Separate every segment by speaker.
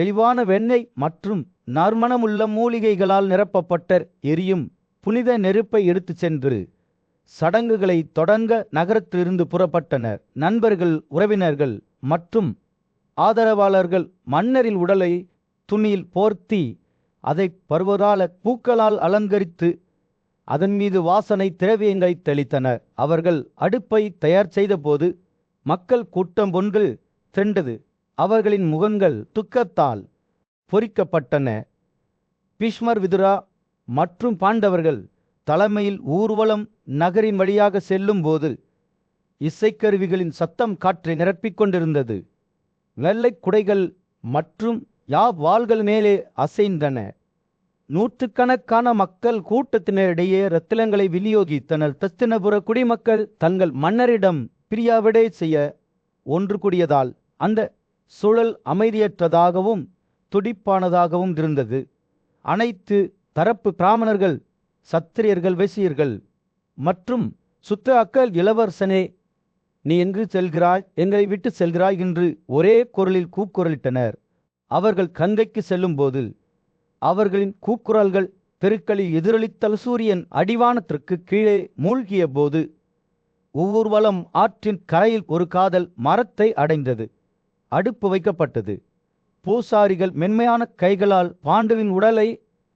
Speaker 1: தெளிவான வெண்ணெய் மற்றும் நறுமணமுள்ள மூலிகைகளால் நிரப்பப்பட்ட எரியும் புனித நெருப்பை எடுத்துச் சென்று சடங்குகளை தொடங்க நகரத்திலிருந்து புறப்பட்டனர். நண்பர்கள், உறவினர்கள் மற்றும் ஆதரவாளர்கள் மன்னரின் உடலை துணியில் போர்த்தி அதை பருவகால பூக்களால் அலங்கரித்து அதன் மீது வாசனை திரவியங்களை தெளித்தனர். அவர்கள் அடுப்பை தயார் செய்தபோது மக்கள் கூட்டம் ஒன்று திரண்டது. அவர்களின் முகங்கள் துக்கத்தால் பொறிக்கப்பட்டன. பீஷ்மர், விதுரா மற்றும் பாண்டவர்கள் தலைமையில் ஊர்வலம் நகரின் வழியாக செல்லும் போது இசைக்கருவிகளின் சத்தம் காற்றை நிரப்பிக் கொண்டிருந்தது. வெள்ளை குடைகள் மற்றும் வாள்கள் மேலே அசைந்தன. நூற்றுக்கணக்கான மக்கள் கூட்டத்தினரிடையே ரத்தினங்களை விநியோகித்தனர். தஸ்தினபுர குடிமக்கள் தங்கள் மன்னரிடம் பிரியாவிடை செய்ய ஒன்று கூடியதால் அந்த சூழல் அமைதியற்றதாகவும் துடிப்பானதாகவும் இருந்தது. அனைத்து தரப்பு பிராமணர்கள், சத்திரியர்கள், வைசியர்கள் மற்றும் சுத்த இளவரசனே, நீ எங்கு செல்கிறாய், எங்களை விட்டு செல்கிறாய் என்று ஒரே குரலில் கூக்குரலிட்டனர். அவர்கள் கங்கைக்கு செல்லும் போது அவர்களின் கூக்குரல்கள் தெருக்களில் எதிரொலித்தல். சூரியன் அடிவானத்திற்கு கீழே மூழ்கிய போது ஊர்வலம் ஆற்றின் கரையில் ஒரு காதல் மரத்தை அடைந்தது. அடுப்பு வைக்கப்பட்டது. பூசாரிகள் மென்மையான கைகளால் பாண்டுவின் உடலை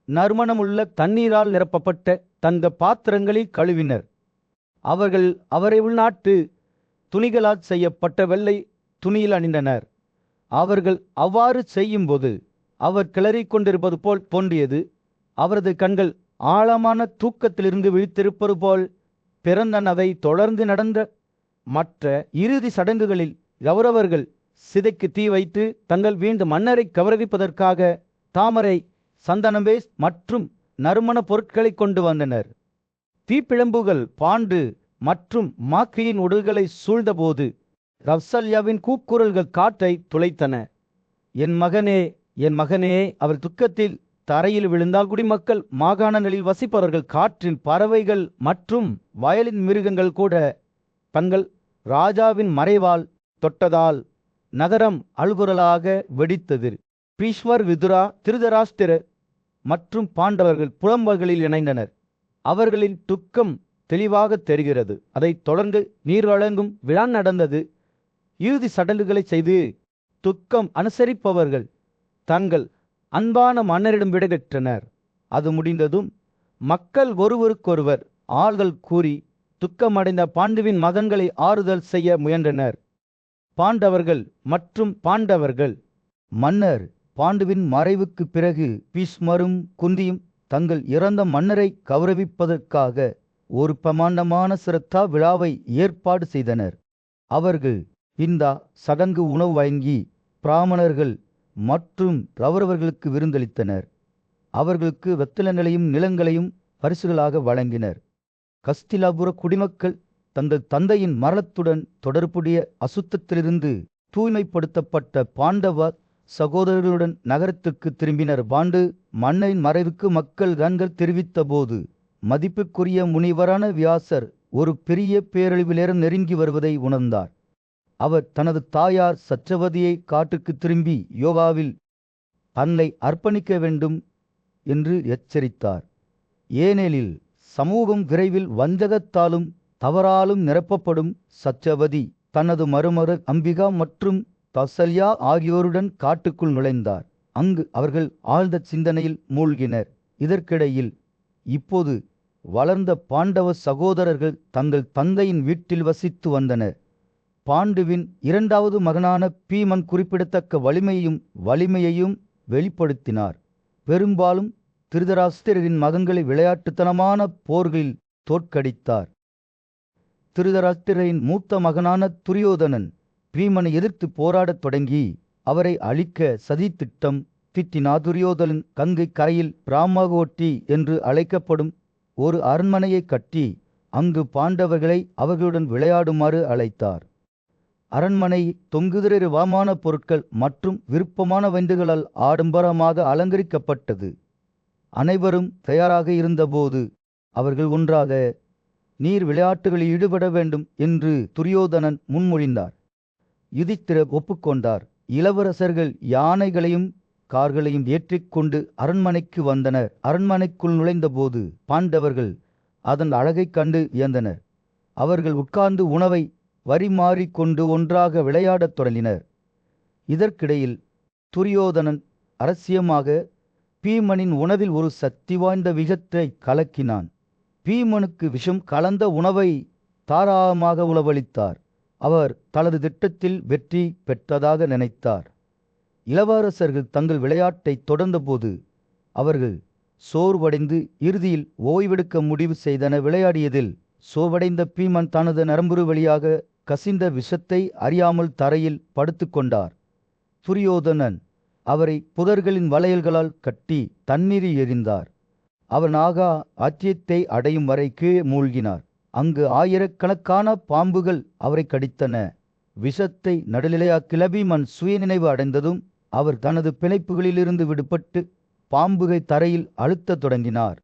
Speaker 1: நறுமணமுள்ள தண்ணீரால் நிரப்பப்பட்ட தங்க பாத்திரங்களில் கழுவினர். அவர்கள் அவரை உள்நாட்டு துணிகளால் செய்யப்பட்ட வெள்ளை துணியில் அணிந்தனர். அவர்கள் அவ்வாறு செய்யும்போது அவர் கிளறிக் கொண்டிருப்பது போல் தோன்றியது. அவரது கண்கள் ஆழமான தூக்கத்திலிருந்து விழித்திருப்பது போல் பிறந்தன. அதை தொடர்ந்து நடந்த மற்ற இறுதி சடங்குகளில் கௌரவர்கள் சிதைக்கு தீ வைத்து தங்கள் வீண்டு மன்னரை கௌரவிப்பதற்காக தாமரை, சந்தனவேஸ் மற்றும் நறுமண பொருட்களை கொண்டு வந்தனர். தீப்பிழம்புகள் பாண்டு மற்றும் மாக்கியின் உடல்களை சூழ்ந்தபோது கௌசல்யாவின் கூக்குரல்கள் காற்றை துளைத்தன. என் மகனே, என் மகனே. அவர் துக்கத்தில் தரையில் விழுந்தால் குடிமக்கள், மாகாணங்களில் வசிப்பவர்கள், காற்றின் பறவைகள் மற்றும் வயலின் மிருகங்கள் கூட தங்கள் ராஜாவின் மறைவால் தொட்டதால் நகரம் அழுகுரலாக வெடித்தது. பீஷ்மர், விதுரா, திருதராஷ்டிரர் மற்றும் பாண்டவர்கள் புலம்பல்களில் இணைந்தனர். அவர்களின் துக்கம் தெளிவாக தெரிகிறது. அதைத் தொடர்ந்து நீர் வழங்கும் விழா நடந்தது. இறுதி சடங்குகளை செய்து துக்கம் அனுசரிப்பவர்கள் தங்கள் அன்பான மன்னரிடம் விடைபெற்றனர். அது முடிந்ததும் மக்கள் ஒருவருக்கொருவர் ஆள்கள் கூறி துக்கமடைந்த பாண்டுவின் மகன்களை ஆறுதல் செய்ய முயன்றனர். பாண்டவர்கள் மன்னர் பாண்டுவின் மறைவுக்கு பிறகு பீஷ்மரும் குந்தியும் தங்கள் இறந்த மன்னரை கௌரவிப்பதற்காக ஒரு பிரமாண்டமான சிரத்தா விழாவை ஏற்பாடு செய்தனர். அவர்கள் இந்த சடங்கு உணவு வழங்கி பிராமணர்கள் மற்றும் கௌரவர்களுக்கு விருந்தளித்தனர். அவர்களுக்கு வெத்தலங்களையும் நிலங்களையும் பரிசுகளாக வழங்கினர். கஸ்திலாபுர குடிமக்கள் தங்கள் தந்தையின் மரணத்துடன் தொடர்புடைய அசுத்தத்திலிருந்து தூய்மைப்படுத்தப்பட்ட பாண்டவ சகோதரர்களுடன் நகரத்திற்கு திரும்பினர். பாண்டு மன்னரின் மறைவுக்கு மக்கள் கண்கள் தெரிவித்த போது மதிப்புக்குரிய முனிவரான வியாசர் ஒரு பெரிய பேரழிவிலேறம் நெருங்கி வருவதை உணர்ந்தார். அவர் தனது தாயார் சச்சவதியை காட்டுக்கு திரும்பி யோகாவில் தன்னை அர்ப்பணிக்க வேண்டும் என்று எச்சரித்தார். ஏனெனில் சமூகம் விரைவில் வஞ்சகத்தாலும் தவறாலும் நிரப்பப்படும். சச்சவதி தனது மருமகள் அம்பிகா மற்றும் கௌசல்யா ஆகியோருடன் காட்டுக்குள் நுழைந்தார். அங்கு அவர்கள் ஆழ்ந்த சிந்தனையில் மூழ்கினர். இதற்கிடையில் இப்போது வளர்ந்த பாண்டவ சகோதரர்கள் தங்கள் தந்தையின் வீட்டில் வசித்து வந்தனர். பாண்டுவின் இரண்டாவது மகனான பீமன் குறிப்பிடத்தக்க வலிமையையும் வெளிப்படுத்தினார். பெரும்பாலும் திருதராஷ்டிரரின் மகன்களை விளையாட்டுத்தனமான போர்களில் தோற்கடித்தார். திருதராஷ்டிரரின் மூத்த மகனான துரியோதனன் பீமனை எதிர்த்து போராடத் தொடங்கி அவரை அழிக்க சதித்திட்டம் தீட்டினார். துரியோதனன் கங்கை கரையில் பிராமகோட்டி என்று அழைக்கப்படும் ஒரு அரண்மனையை கட்டி அங்கு பாண்டவர்களை அவர்களுடன் விளையாடுமாறு அழைத்தார். அரண்மனை தொங்குதிரை வாமான பொருட்கள் மற்றும் விருப்பமான வண்டுகளால் ஆடம்பரமாக அலங்கரிக்கப்பட்டது. அனைவரும் தயாராக இருந்தபோது அவர்கள் ஒன்றாக நீர் விளையாட்டுகளில் ஈடுபட வேண்டும் என்று துரியோதனன் முன்மொழிந்தார். யுதிஷ்டிரர் ஒப்புக்கொண்டார். இளவரசர்கள் யானைகளையும் கார்களையும் ஏற்றிக்கொண்டு அரண்மனைக்கு வந்தனர். அரண்மனைக்குள் நுழைந்தபோது பாண்டவர்கள் அதன் அழகைக் கண்டு வியந்தனர். அவர்கள் உட்கார்ந்து உணவை வரிமாறிக்கொண்டு ஒன்றாக விளையாடத் தொடங்கினர். இதற்கிடையில் துரியோதனன் அரசியமாக பீமனின் உணவில் ஒரு சக்தி வாய்ந்த விஷத்தை கலக்கினான். பீமனுக்கு விஷம் கலந்த உணவை தாராளமாக உணவளித்தார். அவர் தனது திட்டத்தில் வெற்றி பெற்றதாக நினைத்தார். இளவரசர்கள் தங்கள் விளையாட்டை தொடர்ந்தபோது அவர்கள் சோர்வடைந்து இறுதியில் ஓய்வெடுக்க முடிவு செய்தன. விளையாடியதில் சோர்வடைந்த பீமன் தனது நரம்புறு வழியாக கசிந்த விஷத்தை அறியாமல் தரையில் படுத்து கொண்டார். துரியோதனன் அவரை புதர்களின் வளையல்களால் கட்டி தண்ணீரில் எறிந்தார். அவர் நாகா ஆத்தியத்தை அடையும் வரை கீழே மூழ்கினார். அங்கு ஆயிரக்கணக்கான பாம்புகள் அவரை கடித்தன. விஷத்தை நடுநிலையாக்கிய பீமன் சுயநினைவு அடைந்ததும் அவர் தனது பிணைப்புகளிலிருந்து விடுபட்டு பாம்புகை தரையில் அழுத்தத் தொடங்கினார்.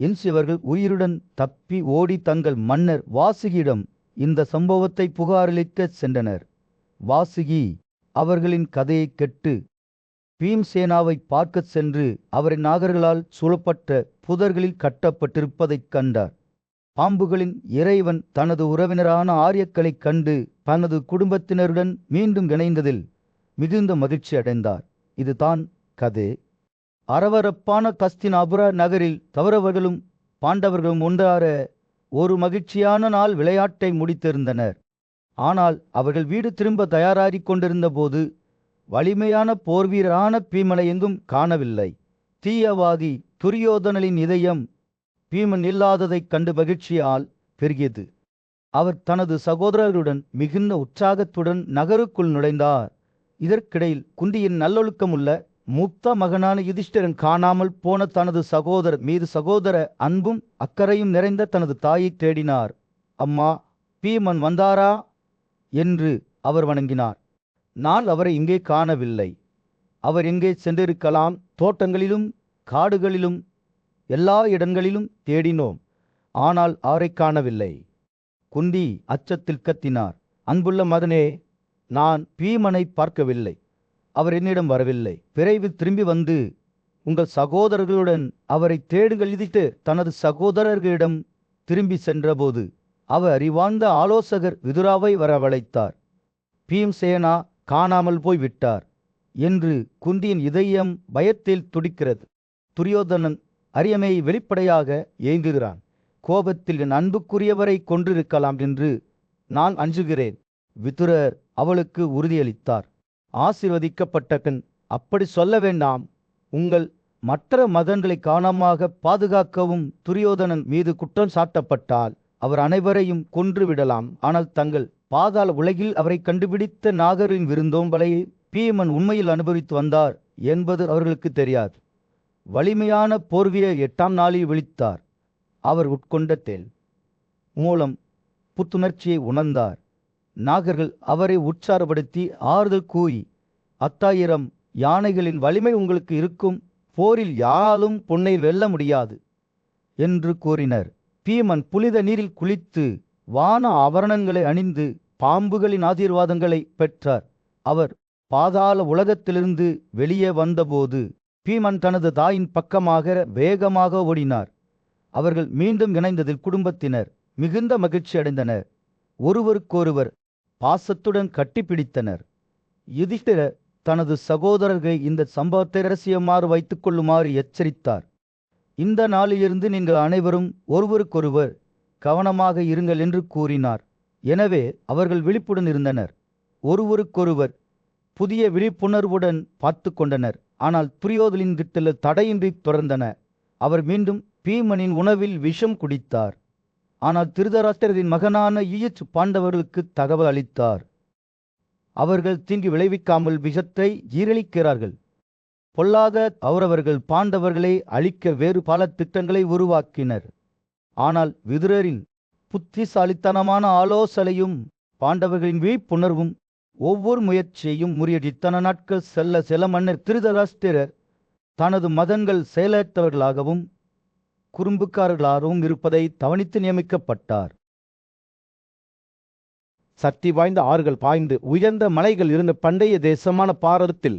Speaker 1: என்சியவர்கள் உயிருடன் தப்பி ஓடி தங்கள் மன்னர் வாசுகியிடம் இந்த சம்பவத்தை புகாரளிக்க சென்றனர். வாசுகி அவர்களின் கதையை கேட்டு பீம்சேனாவை பார்க்கச் சென்று அவரின் நாகர்களால் சூழப்பட்ட புதர்களில் கட்டப்பட்டிருப்பதைக் கண்டார். பாம்புகளின் இறைவன் தனது உறவினரான ஆரியக்களைக் கண்டு தனது குடும்பத்தினருடன் மீண்டும் இணைந்ததில் மிகுந்த மகிழ்ச்சி அடைந்தார். இதுதான் கதை. அரவரப்பான கஸ்தினாபுர நகரில் கௌரவர்களும் பாண்டவர்களும் ஒன்றார ஒரு மகிழ்ச்சியான நாள் விளையாட்டை முடித்திருந்தனர். ஆனால் அவர்கள் வீடு திரும்ப தயாராகிக் கொண்டிருந்த போது வலிமையான போர்வீரரான பீமனை எங்கும் காணவில்லை. தீயவாதி துரியோதனனின் இதயம் பீமன் இல்லாததைக் கண்டு மகிழ்ச்சியால் பெருகியது. அவர் தனது சகோதரர்களுடன் மிகுந்த உற்சாகத்துடன் நகருக்குள் நுழைந்தார். இதற்கிடையில் குந்தியின் நல்லொழுக்கமுள்ள மூத்த மகனான யுதிஷ்டிரன் காணாமல் போன தனது சகோதரர் மீது சகோதர அன்பும் அக்கறையும் நிறைந்த தனது தாயை தேடினார். அம்மா, பீமன் வந்தாரா என்று அவர் வணங்கினார். நான் அவரை இங்கே காணவில்லை. அவர் எங்கே சென்றிருக்கலாம்? தோட்டங்களிலும் காடுகளிலும் எல்லா இடங்களிலும் தேடினோம், ஆனால் அவரை காணவில்லை. குந்தி அச்சத்தில் கத்தினார். அன்புள்ள மகனே, நான் பீமனை பார்க்கவில்லை. அவர் என்னிடம் வரவில்லை. விரைவில் திரும்பி வந்து உங்கள் சகோதரர்களுடன் அவரை தேடுங்கள். இதிட்டு தனது சகோதரர்களிடம் திரும்பி சென்றபோது அவர் அறிவார்ந்த ஆலோசகர் விதுராவை வரவழைத்தார். பீம்சேனா காணாமல் போய் விட்டார் என்று குந்தியின் இதயம் பயத்தில் துடிக்கிறது. துரியோதனன் அரியமையை வெளிப்படையாக ஏங்குகிறான். கோபத்தில் என் அன்புக்குரியவரை கொன்றிருக்கலாம் என்று நான் அஞ்சுகிறேன். விதுரர் அவளுக்கு உறுதியளித்தார். ஆசீர்வதிக்கப்பட்ட பின் அப்படி சொல்ல வேண்டாம். உங்கள் மற்ற மகன்களை காணாமாக பாதுகாக்கவும் துரியோதனன் மீது குற்றம் சாட்டப்பட்டால் அவர் அனைவரையும் கொன்று விடலாம். ஆனால் தங்கள் பாதாள உலகில் அவரை கண்டுபிடித்த நாகரின் விருந்தோம்பலை பீமன் உண்மையில் அனுபவித்து வந்தார் என்பது அவர்களுக்கு தெரியாது. வலிமையான போர்வீரர் 8ஆம் நாளில் விழித்தார். அவர் உட்கொண்ட தேள் மூலம் புத்துணர்ச்சியை உணர்ந்தார். நாகர்கள் அவரை உற்சாரப்படுத்தி ஆறுதல் கூறி, 10,000 யானைகளின் வலிமை உங்களுக்கு இருக்கும், போரில் யாராலும் பொன்னை வெல்ல முடியாது என்று கூறினர். பீமன் புனித நீரில் குளித்து வான ஆபரணங்களை அணிந்து பாம்புகளின் ஆசீர்வாதங்களை பெற்றார். அவர் பாதாள உலகத்திலிருந்து வெளியே வந்தபோது பீமன் தனது தாயின் பக்கமாக வேகமாக ஓடினார். அவர்கள் மீண்டும் இணைந்ததில் குடும்பத்தினர் மிகுந்த மகிழ்ச்சி அடைந்தனர். ஒருவருக்கொருவர் பாசத்துடன் கட்டிப்பிடித்தனர். யுதிஷ்டிரர் தனது சகோதரர்களை இந்த சம்பவத்தை ரகசியமாறு வைத்துக் கொள்ளுமாறு எச்சரித்தார். இந்த நாளிலிருந்து நீங்கள் அனைவரும் ஒருவருக்கொருவர் கவனமாக இருங்கள் என்று கூறினார். எனவே அவர்கள் விழிப்புடன் இருந்தனர். ஒருவருக்கொருவர் புதிய விழிப்புணர்வுடன் பார்த்து கொண்டனர். ஆனால் துரியோதனின் திட்டங்கள் தடையின்றி தொடர்ந்தன. அவர் மீண்டும் பீமனின் உணவில் விஷம் குடித்தார். ஆனால் திருதராஷ்டிரரின் மகனான யுயுட்சு பாண்டவர்களுக்கு தகவல் அளித்தார். அவர்கள் தீங்கு விளைவிக்காமல் விஷத்தை ஜீரணிக்கிறார்கள். பொல்லாத கௌரவர்கள் பாண்டவர்களை அழிக்க வேறு பல திட்டங்களை உருவாக்கினர். ஆனால் விதுரரின் புத்திசாலித்தனமான ஆலோசனையும் பாண்டவர்களின் விழிப்புணர்வும் ஒவ்வொரு முயற்சியையும் முறியடித்தன. நாட்கள் செல்ல சில மன்னர் திருதராஷ்டிரர் தனது மகன்கள் செயலற்றவர்களாகவும் குறும்புக்காரர்களாகவும் இருப்பதை கவனித்து நியமிக்கப்பட்டார்.
Speaker 2: சக்தி வாய்ந்த ஆறுகள் பாய்ந்து உயர்ந்த மலைகள் இருந்த பண்டைய தேசமான பாரதத்தில்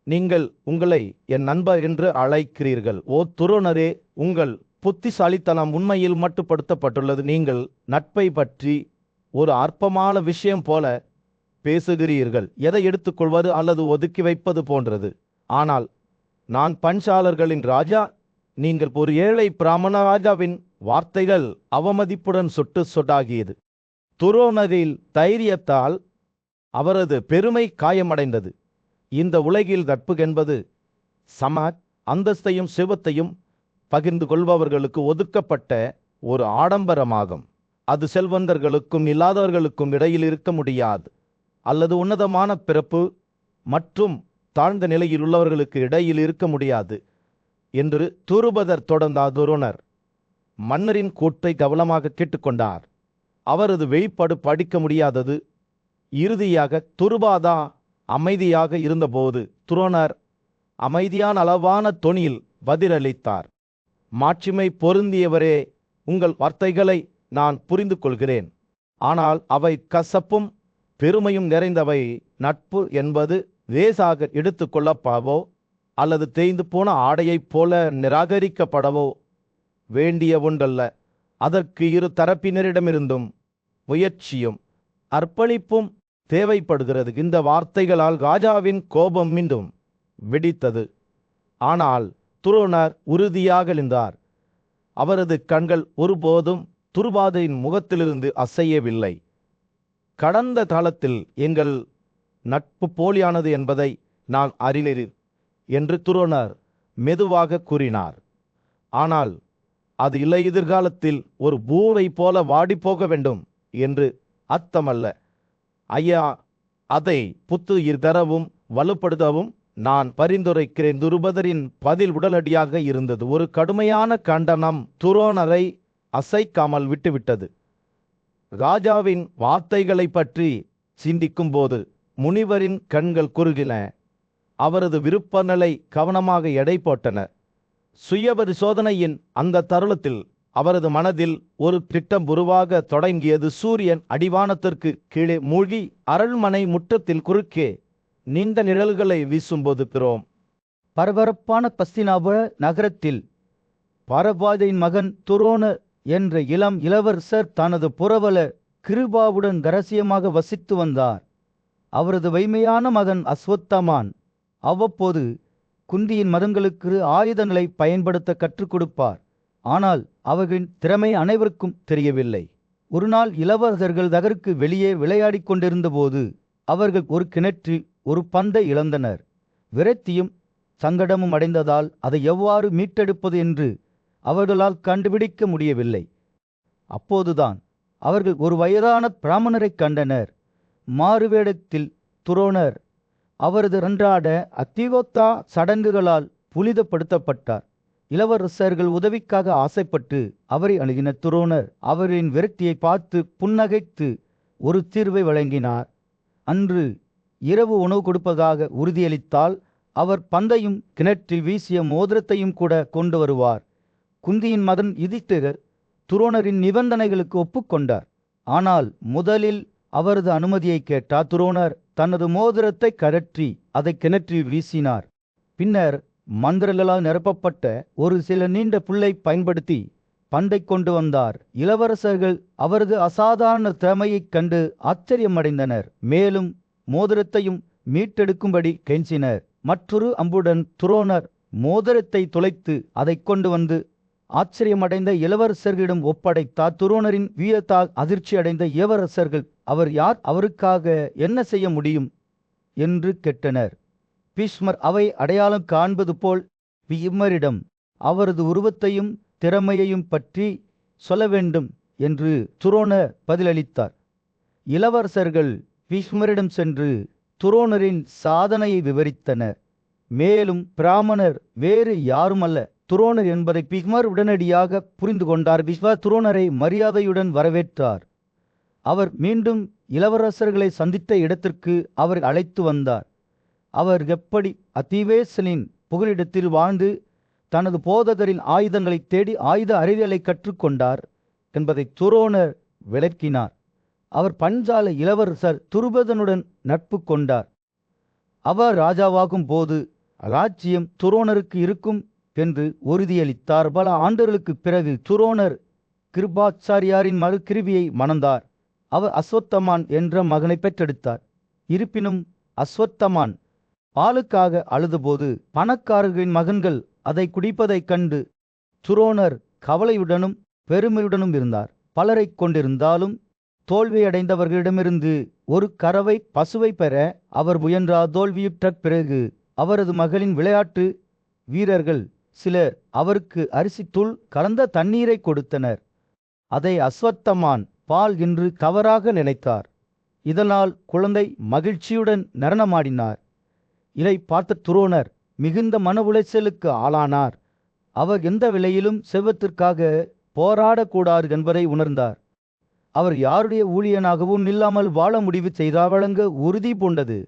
Speaker 2: நீங்கள் உங்களை என் நண்பர் என்று அழைக்கிறீர்கள். ஓ துரோணரே, உங்கள் புத்திசாலித்தனம் உண்மையில் மட்டுப்படுத்தப்பட்டுள்ளது. நீங்கள் நட்பை பற்றி ஒரு அற்பமான விஷயம் போல பேசுகிறீர்கள், எதை எடுத்துக்கொள்வது அல்லது ஒதுக்கி வைப்பது போன்றது. ஆனால் நான் பஞ்சாலர்களின் ராஜா, நீங்கள் ஒரு ஏழை பிராமண ராஜாவின் வார்த்தைகள் அவமதிப்புடன் சொட்டு சொட்டாகியது. துரோணரின் தைரியத்தால் அவரது பெருமை காயமடைந்தது. இந்த உலகில் நட்பு என்பது சம அந்தஸ்தையும் சிவத்தையும் பகிர்ந்து கொள்பவர்களுக்கு ஒதுக்கப்பட்ட ஒரு ஆடம்பரமாகும். அது செல்வந்தர்களுக்கும் இல்லாதவர்களுக்கும் இடையில் இருக்க முடியாது, அல்லது உன்னதமான பிறப்பு மற்றும் தாழ்ந்த நிலையில் உள்ளவர்களுக்கு இடையில் இருக்க முடியாது என்று துருபதர் தொடர்ந்தார். துரோணர் மன்னரின் கூற்றை கவனமாக கேட்டுக்கொண்டார். அவரது வெளிப்பாடு படிக்க முடியாதது. இறுதியாக துருபாதா அமைதியாக இருந்தபோது துரோணர் அமைதியான அளவான தொனியில் பதிலளித்தார். மாட்சிமை பொருந்தியவரே, உங்கள் வார்த்தைகளை நான் புரிந்து கொள்கிறேன். ஆனால் அவை கசப்பும் பெருமையும் நிறைந்தவை. நட்பு என்பது லேசாக எடுத்துக்கொள்ளப்படவோ அல்லது தேய்ந்து போன ஆடையைப் போல நிராகரிக்கப்படவோ வேண்டிய ஒன்றல்ல. அதற்கு இரு தரப்பினரிடமிருந்தும் முயற்சியும் அர்ப்பணிப்பும் தேவைப்படுகிறது. இந்த வார்த்தைகளால் ராஜாவின் கோபம் மீண்டும் வெடித்தது. ஆனால் துரோணர் உறுதியாக நின்றார். அவரது கண்கள் ஒருபோதும் துருபாதையின் முகத்திலிருந்து அசையவில்லை. கடந்த காலத்தில் எங்கள் நட்பு போலியானது என்பதை நான் அறிகிறேன் என்று துரோணர் மெதுவாக கூறினார். ஆனால் அது இல்லை, எதிர்காலத்தில் ஒரு பூவை போல வாடிப்போக வேண்டும் என்று அர்த்தமல்ல. ஐயா, அதை புத்துயிர் தரவும் வலுப்படுத்தவும் நான் பரிந்துரைக்கிறேன். துருபதரின் பதில் உடனடியாக இருந்தது. ஒரு கடுமையான கண்டனம் துரோணரை அசைக்காமல் விட்டுவிட்டது. ராஜாவின் வார்த்தைகளை பற்றி சிந்திக்கும் போது முனிவரின் கண்கள் குறுகின. அவரது விருப்ப நிலை கவனமாக எடை போட்டன. சுயபரிசோதனையின் அந்த தருணத்தில் அவரது மனதில் ஒரு திட்டம் உருவாக தொடங்கியது. சூரியன் அடிவானத்திற்கு கீழே மூழ்கி அரண்மனை முற்றத்தில் குறுக்கே நீண்ட நிழல்களை வீசும்போது பிறோம்.
Speaker 1: பரபரப்பான பஸ்தினாபுர நகரத்தில் பரபாதையின் மகன் துரோணர் என்ற இளம் இளவரசர் தனது புரவல கிருபாவுடன் ரகசியமாக வசித்து வந்தார். அவரது வைமையான மகன் அஸ்வத்தாமான் அவ்வப்போது குந்தியின் மதங்களுக்கு ஆயுதங்களை பயன்படுத்த கற்றுக் கொடுப்பார். ஆனால் அவர்களின் திறமை அனைவருக்கும் தெரியவில்லை. ஒரு நாள் இளவரசர்கள் நகருக்கு வெளியே விளையாடிக் கொண்டிருந்த போது அவர்கள் ஒரு கிணற்றில் ஒரு பந்தை இழந்தனர். விரக்தியும் சங்கடமும் அடைந்ததால் அதை எவ்வாறு மீட்டெடுப்பது என்று அவர்களால் கண்டுபிடிக்க முடியவில்லை. அப்போதுதான் அவர்கள் ஒரு வயதான பிராமணரை கண்டனர். மாறுவேடத்தில் துரோணர் அவரது அன்றாட அத்தியோத்தா சடங்குகளால் புனிதப்படுத்தப்பட்டார். இளவரசர்கள் உதவிக்காக ஆசைப்பட்டு அவரை அணுகின. துரோணர் அவரின் விரக்தியை பார்த்து புன்னகைத்து ஒரு தீர்வை வழங்கினார். அன்று இரவு உணவு கொடுப்பதாக உறுதியளித்தால் அவர் பந்தையும் கிணற்றில் வீசிய மோதிரத்தையும் கூட கொண்டு வருவார். குந்தியின் மகன் யுதிஷ்டிரர் துரோணரின் நிபந்தனைகளுக்கு ஒப்புக்கொண்டார். ஆனால் முதலில் அவரது அனுமதியை கேட்டார். துரோணர் தனது மோதிரத்தை கழற்றி அதை கிணற்றில் வீசினார். பின்னர் மந்திரங்களால் நிரப்பப்பட்ட ஒரு சில நீண்ட புல்லை பயன்படுத்தி பந்தை கொண்டு வந்தார். இளவரசர்கள் அவரது அசாதாரண திறமையைக் கண்டு ஆச்சரியமடைந்தனர். மேலும் மோதிரத்தையும் மீட்டெடுக்கும்படி கெஞ்சினர். மற்றொரு அம்புடன் துரோணர் மோதிரத்தை துளைத்து அதை கொண்டு வந்து ஆச்சரியமடைந்த இளவரசர்களிடம் ஒப்படைத்தார். துரோணரின் வீரத்தால் அதிர்ச்சி அடைந்த இளவரசர்கள் அவர் யார், அவருக்காக என்ன செய்ய முடியும் என்று கேட்டனர். பீஷ்மர் அவை அடையாளம் காண்பது போல் பீஷ்மரிடம் அவரது உருவத்தையும் திறமையையும் பற்றி சொல்ல வேண்டும் என்று துரோணர் பதிலளித்தார். இளவரசர்கள் பீஷ்மரிடம் சென்று துரோணரின் சாதனையை விவரித்தனர். மேலும் பிராமணர் வேறு யாருமல்ல, துரோணர் என்பதை பீஷ்மர் உடனடியாக புரிந்து கொண்டார். பீஷ்மர் துரோணரை மரியாதையுடன் வரவேற்றார். அவர் மீண்டும் இளவரசர்களை சந்தித்த இடத்திற்கு அவர் அழைத்து வந்தார். அவர் எப்படி அதிவேசனின் புகலிடத்தில் வாழ்ந்து தனது போதகரின் ஆயுதங்களை தேடி ஆயுத அறிவியலை கற்றுக்கொண்டார் என்பதை துரோணர் விளக்கினார். அவர் பஞ்சால இளவரசர் துருபதனுடன் நட்பு கொண்டார். அவர் ராஜாவாகும் போது ராஜ்யம் துரோணருக்கு இருக்கும் என்று உறுதியளித்தார். பல ஆண்டுகளுக்குப் பிறகு துரோணர் கிருபாச்சாரியாரின் மகள் கிருபியை மணந்தார். அவர் அஸ்வத்தமான் என்ற மகனை பெற்றெடுத்தார். இருப்பினும் அஸ்வத்தமான் பாலுக்காக அழுதபோது பணக்காரர்களின் மகன்கள் அதை குடிப்பதைக் கண்டு துரோணர் கவலையுடனும் பெருமையுடனும் இருந்தார். பலரை கொண்டிருந்தாலும் தோல்வியடைந்தவர்களிடமிருந்து ஒரு கறவை பசுவை பெற அவர் முயன்றார். தோல்வியுற்ற பிறகு அவரது மகளின் விளையாட்டு வீரர்கள் சிலர் அவருக்கு அரிசி தூள் கலந்த தண்ணீரை கொடுத்தனர். அதை அஸ்வத்தமான் பால் என்று தவறாக நினைத்தார். இதனால் குழந்தை மகிழ்ச்சியுடன் நடனமாடினார். இதை பார்த்த துரோணர் மிகுந்த மன உளைச்சலுக்கு ஆளானார். அவர் எந்த விலையிலும் செல்வத்திற்காக போராடக்கூடாது என்பதை உணர்ந்தார். அவர் யாருடைய ஊழியனாகவும் இல்லாமல் வாழ முடிவு செய்தார். வழங்க உறுதி பூண்டது.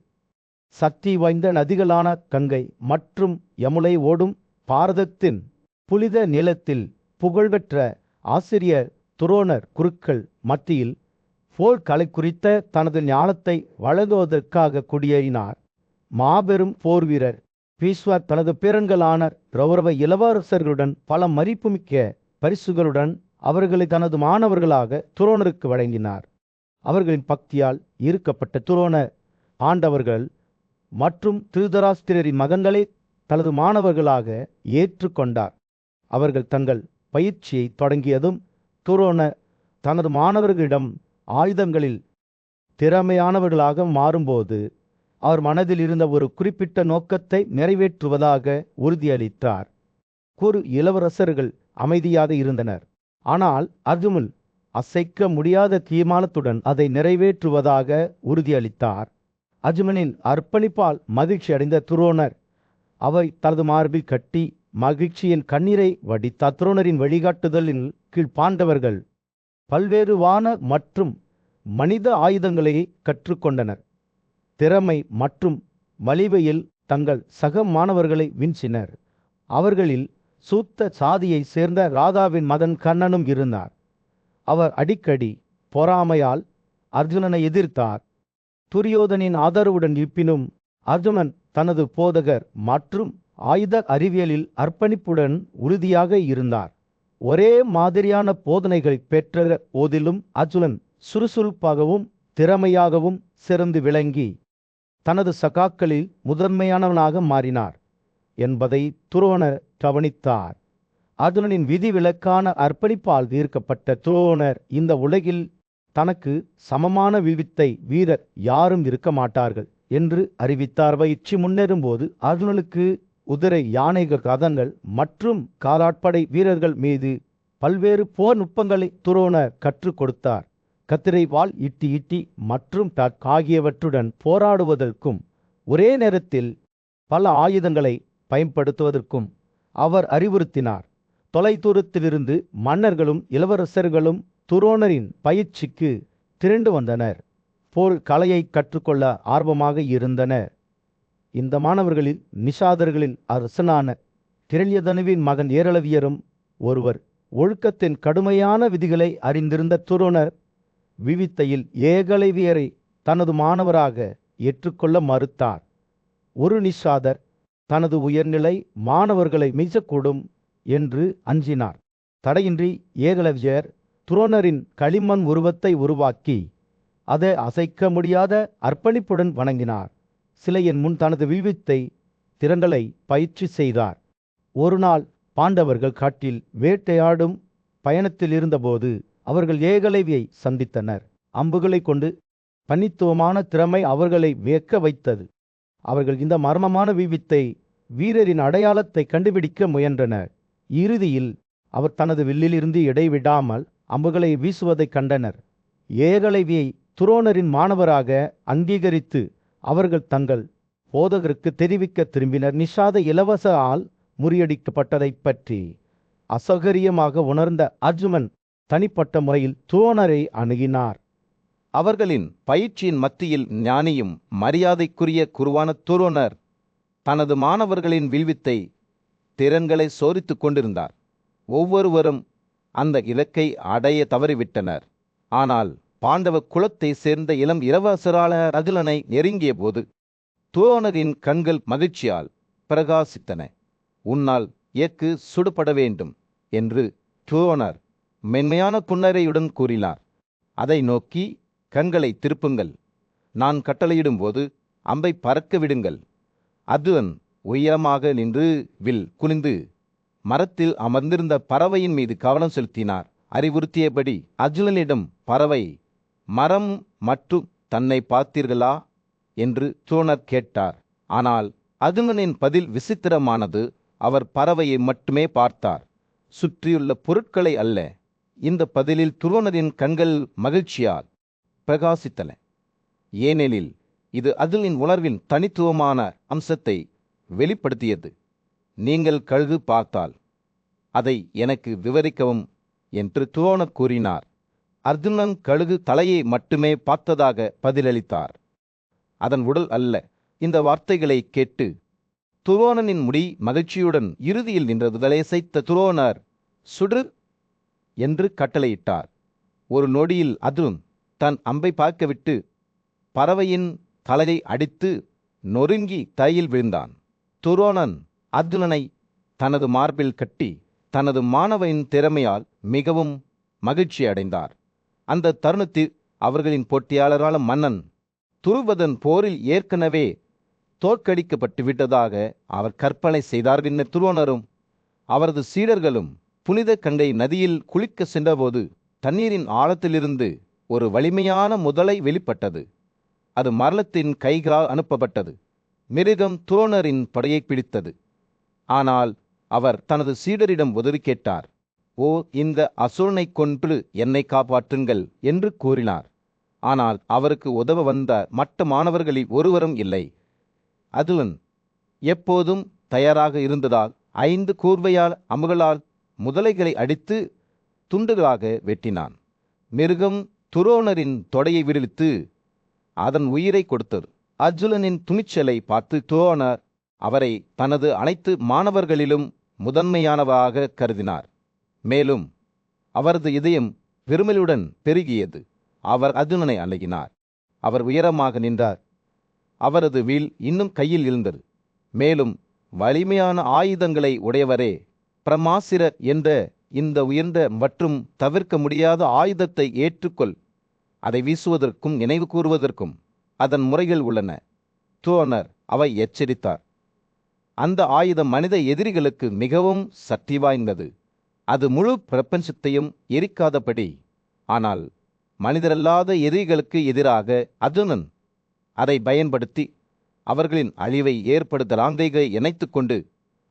Speaker 2: சக்தி வாய்ந்த நதிகளான கங்கை மற்றும் யமுனை ஓடும் பாரதத்தின் புனித நிலத்தில் புகழ்பெற்ற ஆசிரியர் துரோணர் குருக்கள் மத்தியில் போர் கலை குறித்த தனது ஞானத்தை வழங்குவதற்காக குடியேறினார். மாபெரும் போர் வீரர் பீஷ்மர் தனது பேரன்களான கௌரவ இளவரசர்களுடன் பல மதிப்புமிக்க பரிசுகளுடன் அவர்களை தனது மாணவர்களாக துரோணருக்கு வழங்கினார். அவர்களின் பக்தியால் ஈர்க்கப்பட்ட துரோணர் பாண்டவர்கள் மற்றும் திருதராஷ்டிரரின் மகன்களை தனது மாணவர்களாக ஏற்றுக்கொண்டார். அவர்கள் தங்கள் பயிற்சியை தொடங்கியதும் துரோணர் தனது மாணவர்களிடம் ஆயுதங்களில் திறமையானவர்களாக மாறும்போது அவர் மனதில் இருந்த ஒரு குறிப்பிட்ட நோக்கத்தை நிறைவேற்றுவதாக உறுதியளித்தார். குரு இளவரசர்கள் அமைதியாக இருந்தனர். ஆனால் அர்ஜுனன் அசைக்க முடியாத தீர்மானத்துடன் அதை நிறைவேற்றுவதாக உறுதியளித்தார். அர்ஜுனனின் அர்ப்பணிப்பால் மகிழ்ச்சி அடைந்த துரோணர் அவை தனது மார்பில் கட்டி மகிழ்ச்சியின் கண்ணீரை வடித்தார். துரோணரின் வழிகாட்டுதலின் கீழ் பாண்டவர்கள் பல்வேறு வான மற்றும் மனித ஆயுதங்களை கற்றுக்கொண்டனர். திறமை மற்றும் வலிமையில் தங்கள் சக மாணவர்களை விஞ்சினர். அவர்களில் சூத்த சாதியைச் சேர்ந்த ராதாவின் மகன் கர்ணனும் இருந்தார். அவர் அடிக்கடி பொறாமையால் அர்ஜுனனை எதிர்த்தார். துரியோதனின் ஆதரவுடன் இருப்பினும் அர்ஜுனன் தனது போதகர் மற்றும் ஆயுத அறிவியலில் அர்ப்பணிப்புடன் உறுதியாக இருந்தார். ஒரே மாதிரியான போதனைகளை பெற்ற போதிலும் அர்ஜுனன் சுறுசுறுப்பாகவும் திறமையாகவும் சிறந்து விளங்கி தனது சகாக்களில் முதன்மையானவனாக மாறினார் என்பதை துரோணர் கவனித்தார். அர்ஜுனனின் விதிவிலக்கான அர்ப்பணிப்பால் ஈர்க்கப்பட்ட துரோணர் இந்த உலகில் தனக்கு சமமான விவித்தை வீரர் யாரும் இருக்க மாட்டார்கள் என்று அறிவித்தார். பயிற்சி முன்னேறும்போது அர்ஜுனனுக்கு குதிரை, யானைகள், ரதங்கள் மற்றும் காலாட்படை வீரர்கள் மீது பல்வேறு போர் நுட்பங்களை துரோணர் கற்றுக் கொடுத்தார். கத்திரை, வாள், ஈட்டி மற்றும் தட் ஆகியவற்றுடன் போராடுவதற்கும் ஒரே நேரத்தில் பல ஆயுதங்களை பயன்படுத்துவதற்கும் அவர் அறிவுறுத்தினார். தொலைதூரத்திலிருந்து மன்னர்களும் இளவரசர்களும் துரோணரின் பயிற்சிக்கு திரண்டு வந்தனர். போர் கலையை கற்றுக்கொள்ள ஆர்வமாக இருந்தனர். இந்த மாணவர்களில் நிஷாதர்களின் அரசனான திரள்யதனுவின் மகன் ஏரளவியரும் ஒருவர். ஒழுக்கத்தின் கடுமையான விதிகளை அறிந்திருந்த துரோணர் விவித்தையில் ஏகலைவியரை தனது மாணவராக ஏற்றுக்கொள்ள மறுத்தார். ஒரு நிஷாதர் தனது உயர்நிலை மாணவர்களை மிஞ்சக்கூடும் என்று அஞ்சினார். தடையின்றி ஏகலவியர் துரோணரின் களிமண் உருவத்தை உருவாக்கி அதை அசைக்க முடியாத அர்ப்பணிப்புடன் வணங்கினார். சிலையின் முன் தனது வில்வித்தை திறன்களை பயிற்சி செய்தார். ஒரு நாள் பாண்டவர்கள் காட்டில் வேட்டையாடும் பயணத்தில் இருந்தபோது அவர்கள் ஏகலைவியை சந்தித்தனர். அம்புகளை கொண்டு தனித்துவமான திறமை அவர்களை வியக்க வைத்தது. அவர்கள் இந்த மர்மமான வில்வித்தை வீரரின் அடையாளத்தை கண்டுபிடிக்க முயன்றனர். இறுதியில் அவர் தனது வில்லிலிருந்து இடைவிடாமல் அம்புகளை வீசுவதைக் கண்டனர். ஏகலைவியை துரோணரின் மாணவராக அங்கீகரித்து அவர்கள் தங்கள் போதகருக்கு தெரிவிக்க திரும்பினர். நிஷாத இளவரசரால் முறியடிக்கப்பட்டதைப் பற்றி அசௌகரியமாக உணர்ந்த அர்ஜுனன் தனிப்பட்ட முறையில் துரோணரை அணுகினார்.
Speaker 3: அவர்களின் பயிற்சியின் மத்தியில் ஞானியும் மரியாதைக்குரிய குருவான துரோணர் தனது மாணவர்களின் வில்வித்தை திறன்களை சோதித்து கொண்டிருந்தார். ஒவ்வொருவரும் அந்த இலக்கை அடைய தவறிவிட்டனர். ஆனால் பாண்டவ குலத்தை சேர்ந்த இளம் இளவரசரான அர்ஜுனனை நெருங்கிய போது துரோணரின் கண்கள் மகிழ்ச்சியால் பிரகாசித்தன. உன்னால் எக்கு சுடுபட வேண்டும் என்று துரோணர் மென்மையான புன்னரையுடன் கூறினார். அதை நோக்கி, கண்களை திருப்புங்கள், நான் கட்டளையிடும்போது அம்பை பறக்க விடுங்கள். அதுவன் உயரமாக நின்று வில் குனிந்து மரத்தில் அமர்ந்திருந்த பறவையின் மீது கவனம் செலுத்தினார். அறிவுறுத்தியபடி அர்ஜுனனிடம் பறவை, மரம் மற்றும் தன்னை பார்த்தீர்களா என்று துரோணர் கேட்டார். ஆனால் அர்ஜுனனின் பதில் விசித்திரமானது. அவர் பறவையை மட்டுமே பார்த்தார், சுற்றியுள்ள பொருட்களை அல்ல. இந்த பதிலில் துரோணரின் கண்கள் மகிழ்ச்சியால் பிரகாசித்தன. ஏனெனில் இது அர்ஜுனனின் உணர்வின் தனித்துவமான அம்சத்தை வெளிப்படுத்தியது. நீங்கள் கழுகு பார்த்தால் அதை எனக்கு விவரிக்கவும் என்று துரோணர் கூறினார். அர்ஜுனன் கழுகு தலையை மட்டுமே பார்த்ததாக பதிலளித்தார், அதன் உடல் அல்ல. இந்த வார்த்தைகளை கேட்டு துரோணனின் முடி மகிழ்ச்சியுடன் இறுதியில் நின்றது. தலையசைத்த துரோணர் சுடு என்று கட்டளையிட்டார். ஒரு நொடியில் அர்ஜுனன் தன் அம்பை பார்க்கவிட்டு பறவையின் தலையை அடித்து நொறுங்கி தரையில் விழுந்தான். துரோணன் அர்ஜுனனை தனது மார்பில் கட்டி தனது மாணவனின் திறமையால் மிகவும் மகிழ்ச்சி அடைந்தார். அந்த தருணத்தில் அவர்களின் போட்டியாளரான மன்னன் துருவதன் போரில் ஏற்கனவே தோற்கடிக்கப்பட்டு விட்டதாக அவர் கற்பனை செய்தார். பின்னர் துரோணரும் அவரது சீடர்களும் புனித கங்கை நதியில் குளிக்க சென்றபோது தண்ணீரின் ஆழத்திலிருந்து ஒரு வலிமையான முதலை வெளிப்பட்டது. அது மரணத்தின் கைகளால் அனுப்பப்பட்டது. மிருகம் துரோணரின் படையை பிடித்தது. ஆனால் அவர் தனது சீடரிடம் உதவி கேட்டார். ஓ, இந்த அசுரனை கொன்று என்னை காப்பாற்றுங்கள் என்று கூறினார். ஆனால் அவருக்கு உதவ வந்த மற்ற மாணவர்களில் ஒருவரும் இல்லை. அர்ஜுனன் எப்போதும் தயாராக இருந்ததால் 5 கூர்வையால் அம்புகளால் முதலைகளை அடித்து துண்டுகளாக வெட்டினான். மிருகம் துரோணரின் தொடையை விரித்து அதன் உயிரை கொடுத்தது. அர்ஜுனனின் துணிச்சலை பார்த்து துரோணர் அவரை தனது அனைத்து மாணவர்களிலும் முதன்மையானவராக கருதினார். மேலும் அவரது இதயம் பெருமையுடன் பெருகியது. அவர் அர்ஜுனனை அணுகினார். அவர் உயரமாக நின்றார். அவரது வில் இன்னும் கையில் இருந்தது. மேலும் வலிமையான ஆயுதங்களை உடையவரே, பிரமாசிரர் என்ற இந்த உயர்ந்த மற்றும் தவிர்க்க முடியாத ஆயுதத்தை ஏற்றுக்கொள். அதை வீசுவதற்கும் நினைவு கூறுவதற்கும் அதன் முறைகள் உள்ளன. துரோணர் அவை எச்சரித்தார். அந்த ஆயுதம் மனித எதிரிகளுக்கு மிகவும் சக்தி வாய்ந்தது. அது முழு பிரபஞ்சத்தையும் எரிக்காதபடி, ஆனால் மனிதரல்லாத எதிரிகளுக்கு எதிராக அர்ஜுனன் அதை பயன்படுத்தி அவர்களின் அழிவை ஏற்படுத்தலாம். இணைத்து கொண்டு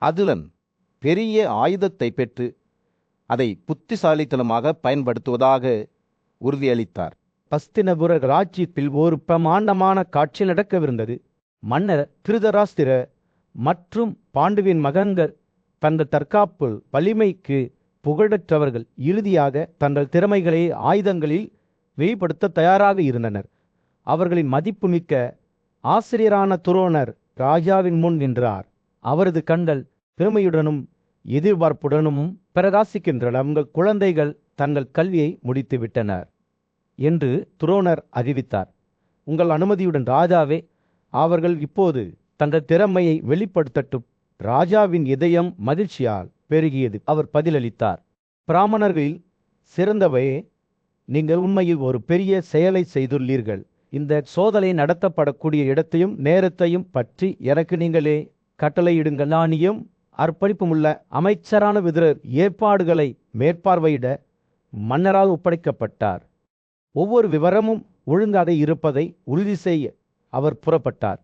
Speaker 3: அர்ஜுனன் பெரிய ஆயுதத்தை பெற்று அதை புத்திசாலித்தனமாக பயன்படுத்துவதாக உறுதியளித்தார்.
Speaker 2: ஹஸ்தினபுர ராஜ்யத்தில் ஒரு பிரமாண்டமான காட்சி நடக்கவிருந்தது. மன்னர் திருதராஷ்டிர மற்றும் பாண்டுவின் மகன்கள் தங்கள் தற்காப்பு வலிமைக்கு புகழற்றவர்கள் இறுதியாக தங்கள் திறமைகளை ஆயுதங்களில் வெளிப்படுத்த தயாராக இருந்தனர். அவர்களின் மதிப்புமிக்க ஆசிரியரான துரோணர் ராஜாவின் முன் நின்றார். அவரது கண்கள் பெருமையுடனும் எதிர்பார்ப்புடனும் பிரகாசிக்கின்றன. உங்கள் குழந்தைகள் தங்கள் கல்வியை முடித்துவிட்டனர் என்று துரோணர் அறிவித்தார். உங்கள் அனுமதியுடன் ராஜாவே, அவர்கள் இப்போது தங்கள் திறமையை வெளிப்படுத்தட்டும். ராஜாவின் இதயம் மகிழ்ச்சியால் பெருகியது. அவர் பதிலளித்தார், பிராமணர்களில் சிறந்தவையே, நீங்கள் உண்மையில் ஒரு பெரிய செயலை செய்துள்ளீர்கள். இந்த சோதனை நடத்தப்படக்கூடிய இடத்தையும் நேரத்தையும் பற்றி எனக்கு நீங்களே கட்டளையிடுங்கள். ஞானியும் அர்ப்பணிப்புமுள்ள அமைச்சரான விதுரர் ஏற்பாடுகளை மேற்பார்வையிட மன்னரால் ஒப்படைக்கப்பட்டார். ஒவ்வொரு விவரமும் ஒழுங்காக இருப்பதை உறுதி செய்ய அவர் புறப்பட்டார்.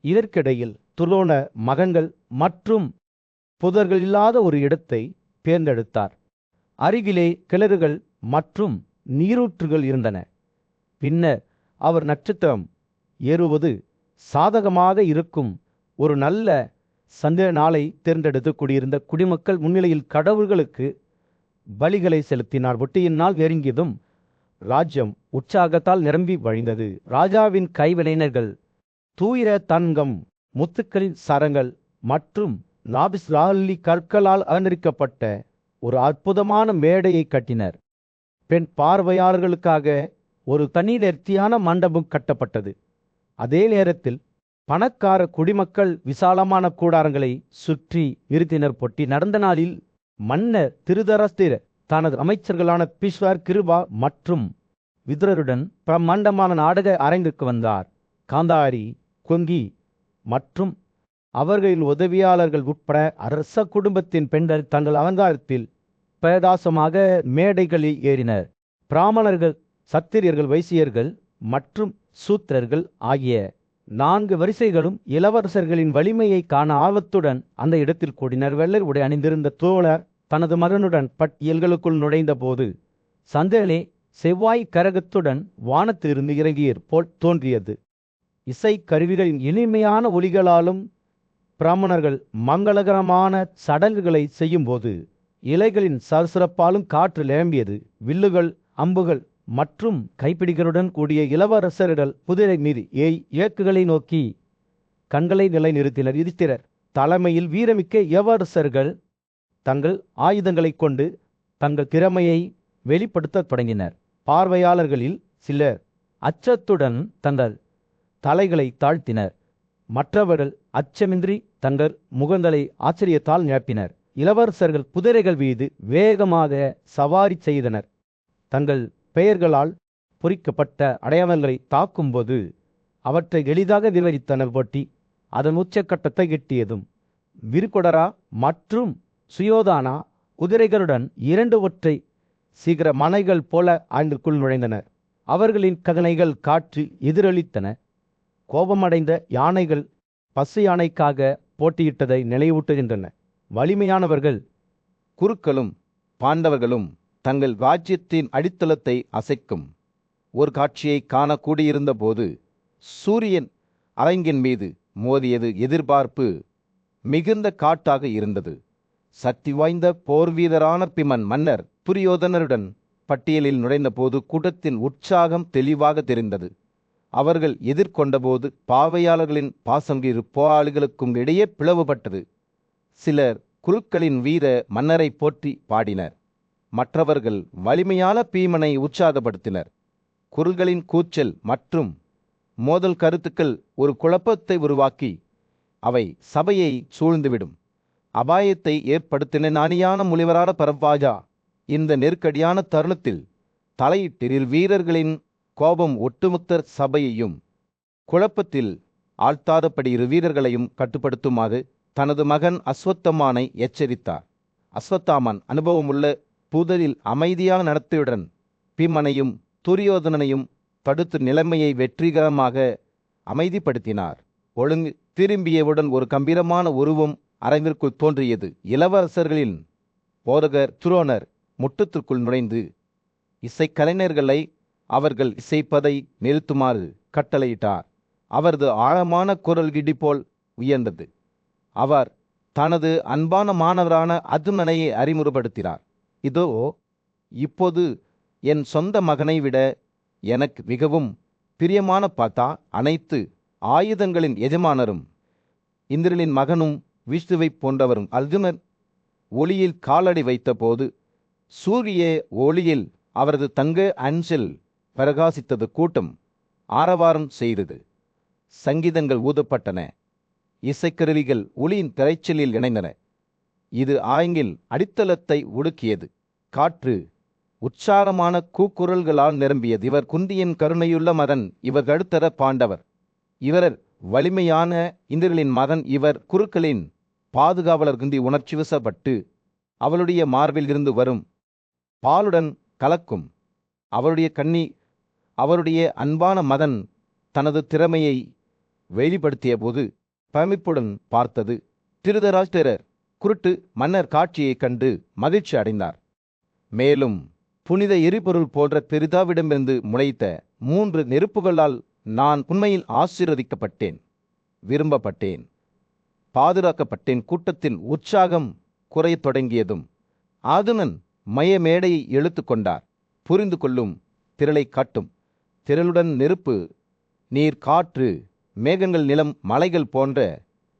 Speaker 2: இதற்கிடையில் துரோண மகன்கள் மற்றும் புதர்கள் இல்லாத ஒரு இடத்தை தேர்ந்தெடுத்தார். அருகிலே கிணறுகள் மற்றும் நீரூற்றுகள் இருந்தன. பின்னர் அவர் நட்சத்திரம் ஏறுவது சாதகமாக இருக்கும் ஒரு நல்ல சந்திர நாளை தேர்ந்தெடுத்து குடியிருந்த குடிமக்கள் முன்னிலையில் கடவுள்களுக்கு பலிகளை செலுத்தினார். ஒட்டியின் நாள் நெருங்கியதும் ராஜ்யம் உற்சாகத்தால் நிரம்பி வழிந்தது. ராஜாவின் கைவினைஞர்கள் தூயிர தங்கம், முத்துக்களின் சரங்கள் மற்றும் லாபிஸ்லாலி கற்களால் அலங்கரிக்கப்பட்ட ஒரு அற்புதமான மேடையை கட்டினர். பெண் பார்வையாளர்களுக்காக ஒரு தனி நேர்த்தியான மண்டபம் கட்டப்பட்டது. அதே நேரத்தில் பணக்கார குடிமக்கள் விசாலமான கூடாரங்களை சுற்றி நிறுத்தினர். போட்டி நடந்த நாளில் மன்னர் திருதராஷ்டிரர் தனது அமைச்சர்களான பிஷ்வர், கிருபா மற்றும் விதுரருடன் பிரம்மாண்டமான நாடக அரங்குக்கு வந்தார். காந்தாரி, கொங்கி மற்றும் அவர்களின் உதவியாளர்கள் உட்பட அரச குடும்பத்தின் பெண்கள் தங்கள் அலங்காரத்தில் பிரகாசமாக மேடைகளில் ஏறினர். பிராமணர்கள், சத்திரியர்கள், வைசியர்கள் மற்றும் சூத்திரர்கள் ஆகிய 4 வரிசைகளும் இளவரசர்களின் வலிமையை காண ஆர்வத்துடன் அந்த இடத்தில் கூடினர். வெள்ளை உடை அணிந்திருந்த தோழர் தனது மகனுடன் பட்டியல்களுக்குள் நுழைந்த போது சந்திரனே செவ்வாய் கரகத்துடன் வானத்திலிருந்து இறங்கியது போல் தோன்றியது. இசை கருவிகளின் இனிமையான ஒலிகளாலும் பிராமணர்கள் மங்களகரமான சடங்குகளை செய்யும்போது இலைகளின் சரசரப்பாலும் காற்று நிரம்பியது. வில்லுகள், அம்புகள் மற்றும் கைப்பிடிகளுடன் கூடிய இளவரசர்கள் குதிரை மீது இயக்குகளை நோக்கி கண்களை நிலைநிறுத்தினர். யுதிஷ்டிரர் தலைமையில் வீரமிக்க இளவரசர்கள் தங்கள் ஆயுதங்களை கொண்டு தங்கள் திறமையை வெளிப்படுத்தத் தொடங்கினர். பார்வையாளர்களில் சிலர் அச்சத்துடன் தங்கள் தலைகளை தாழ்த்தினர். மற்றவர்கள் அச்சமின்றி தங்கள் முகங்களை ஆச்சரியத்தால் நிரப்பினர். இளவரசர்கள் குதிரைகள் மீது வேகமாக சவாரி செய்தனர். தங்கள் பெயர்களால் பொறிக்கப்பட்ட அடையாளங்களை தாக்கும்போது அவற்றை எளிதாக விவரித்தனர். போட்டி அதன் உச்சக்கட்டத்தை எட்டியதும் விருகொடரா மற்றும் சுயோதானா குதிரைகளுடன் 2 ஒற்றை சீக்கிர மனைகள் போல ஆய்ந்துக்குள் நுழைந்தனர். அவர்களின் கதனைகள் காற்று எதிரொலித்தன. கோபமடைந்த யானைகள் பசு யானைக்காக போட்டியிட்டதை நினைவூட்டுகின்றன. வலிமையானவர்கள்
Speaker 3: குருக்களும் பாண்டவர்களும் தங்கள் ராஜ்யத்தின் அடித்தளத்தை அசைக்கும் ஒரு காட்சியை காணக்கூடியிருந்த போது சூரியன் அரங்கின் மீது மோதியது எதிர்பார்ப்பு மிகுந்த காட்டாக இருந்தது. சக்தி வாய்ந்த போர் வீரரான பிமன் மன்னர் துரியோதனருடன் பட்டியலில் நுழைந்தபோது கூட்டத்தின் உற்சாகம் தெளிவாக தெரிந்தது. அவர்கள் எதிர்கொண்டபோது பாவையாளர்களின் பாசங்கிரு போராளிகளுக்கும் இடையே பிளவுபட்டது. சிலர் குருக்களின் வீர மன்னரை போற்றி பாடினர். மற்றவர்கள் வலிமையான பீமனை உற்சாகப்படுத்தினர். குருக்களின் கூச்சல் மற்றும் மோதல் கருத்துக்கள் ஒரு குழப்பத்தை உருவாக்கி அவை சபையை சூழ்ந்துவிடும் அபாயத்தை ஏற்படுத்தின. ஞானியான முனிவரான பரவாஜா இந்த நெருக்கடியான தருணத்தில் தலையிட்டில் வீரர்களின் கோபம் ஒட்டுமொத்த சபையையும் குழப்பத்தில் ஆழ்த்தாதபடி வீரர்களையும் கட்டுப்படுத்துமாறு தனது மகன் அஸ்வத்தாமனை எச்சரித்தார். அஸ்வத்தாமன் அனுபவமுள்ள புதரில் அமைதியான நடத்தையுடன் பீமனையும் துரியோதனனையும் தடுத்து நிலைமையை வெற்றிகரமாக அமைதிப்படுத்தினார். ஒழுங்கு திரும்பியவுடன் ஒரு கம்பீரமான உருவம் அரங்கிற்குள் தோன்றியது. இளவரசர்களின் போதகர் துரோணர் முற்றத்திற்குள் நுழைந்து இசைக்கலைஞர்களை அவர்கள் இசைப்பதை நிறுத்துமாறு கட்டளையிட்டார். அவரது ஆழமான குரல் இடி போல் உயர்ந்தது. அவர் தனது அன்பான மாணவரான அர்ஜுனனை அறிமுகப்படுத்தினார். இதோ இப்போது என் சொந்த மகனை விட எனக்கு மிகவும் பிரியமான பார்த்தா அனைத்து ஆயுதங்களின் எஜமானரும் இந்திரனின் மகனும் விஷ்ணுவை போன்றவரும். அர்ஜுனன் ஒளியில் காலடி வைத்தபோது சூரிய ஒளியில் அவரது தங்க அஞ்சல் பிரகாசித்தது. கூட்டம் ஆரவாரம் செய்தது. சங்கீதங்கள் ஊதப்பட்டன. இசைக்கருவிகள் ஒளியின் திரைச்சலில் இணைந்தன. இது ஆங்கில் அடித்தளத்தை உடுக்கியது. காற்று உற்சாரமான கூக்குரல்களால் நிரம்பியது. இவர் குந்தியின் கருணையுள்ள மகன், இவர் கடுத்தர பாண்டவர், இவர் வலிமையான இந்திரனின் மகன், இவர் குருக்களின் பாதுகாவலர். குந்தி உணர்ச்சி வசப்பட்டு அவளுடைய மார்பில் இருந்து வரும் பாலுடன் கலக்கும். அவருடைய கண்ணி அவருடைய அன்பான மகன் தனது திறமையை வெளிப்படுத்திய போது பிரமிப்புடன் பார்த்தது. திருதராஷ்டிரர் குருட்டு மன்னர் காட்சியைக் கண்டு மகிழ்ச்சி அடைந்தார். மேலும் புனித எரிபொருள் போன்ற பெரிதாவிடமிருந்து முளைத்த 3 நெருப்புகளால் நான் உண்மையில் ஆசீர்வதிக்கப்பட்டேன், விரும்பப்பட்டேன், பாதுகாக்கப்பட்டேன். கூட்டத்தின் உற்சாகம் குறையத் தொடங்கியதும் அர்ஜுனன் மைய மேடையை இழுத்து கொண்டார். புரிந்து கொள்ளும் திரளை காட்டும். திரளுடன் நெருப்பு, நீர், காற்று, மேகங்கள், நிலம், மலைகள் போன்ற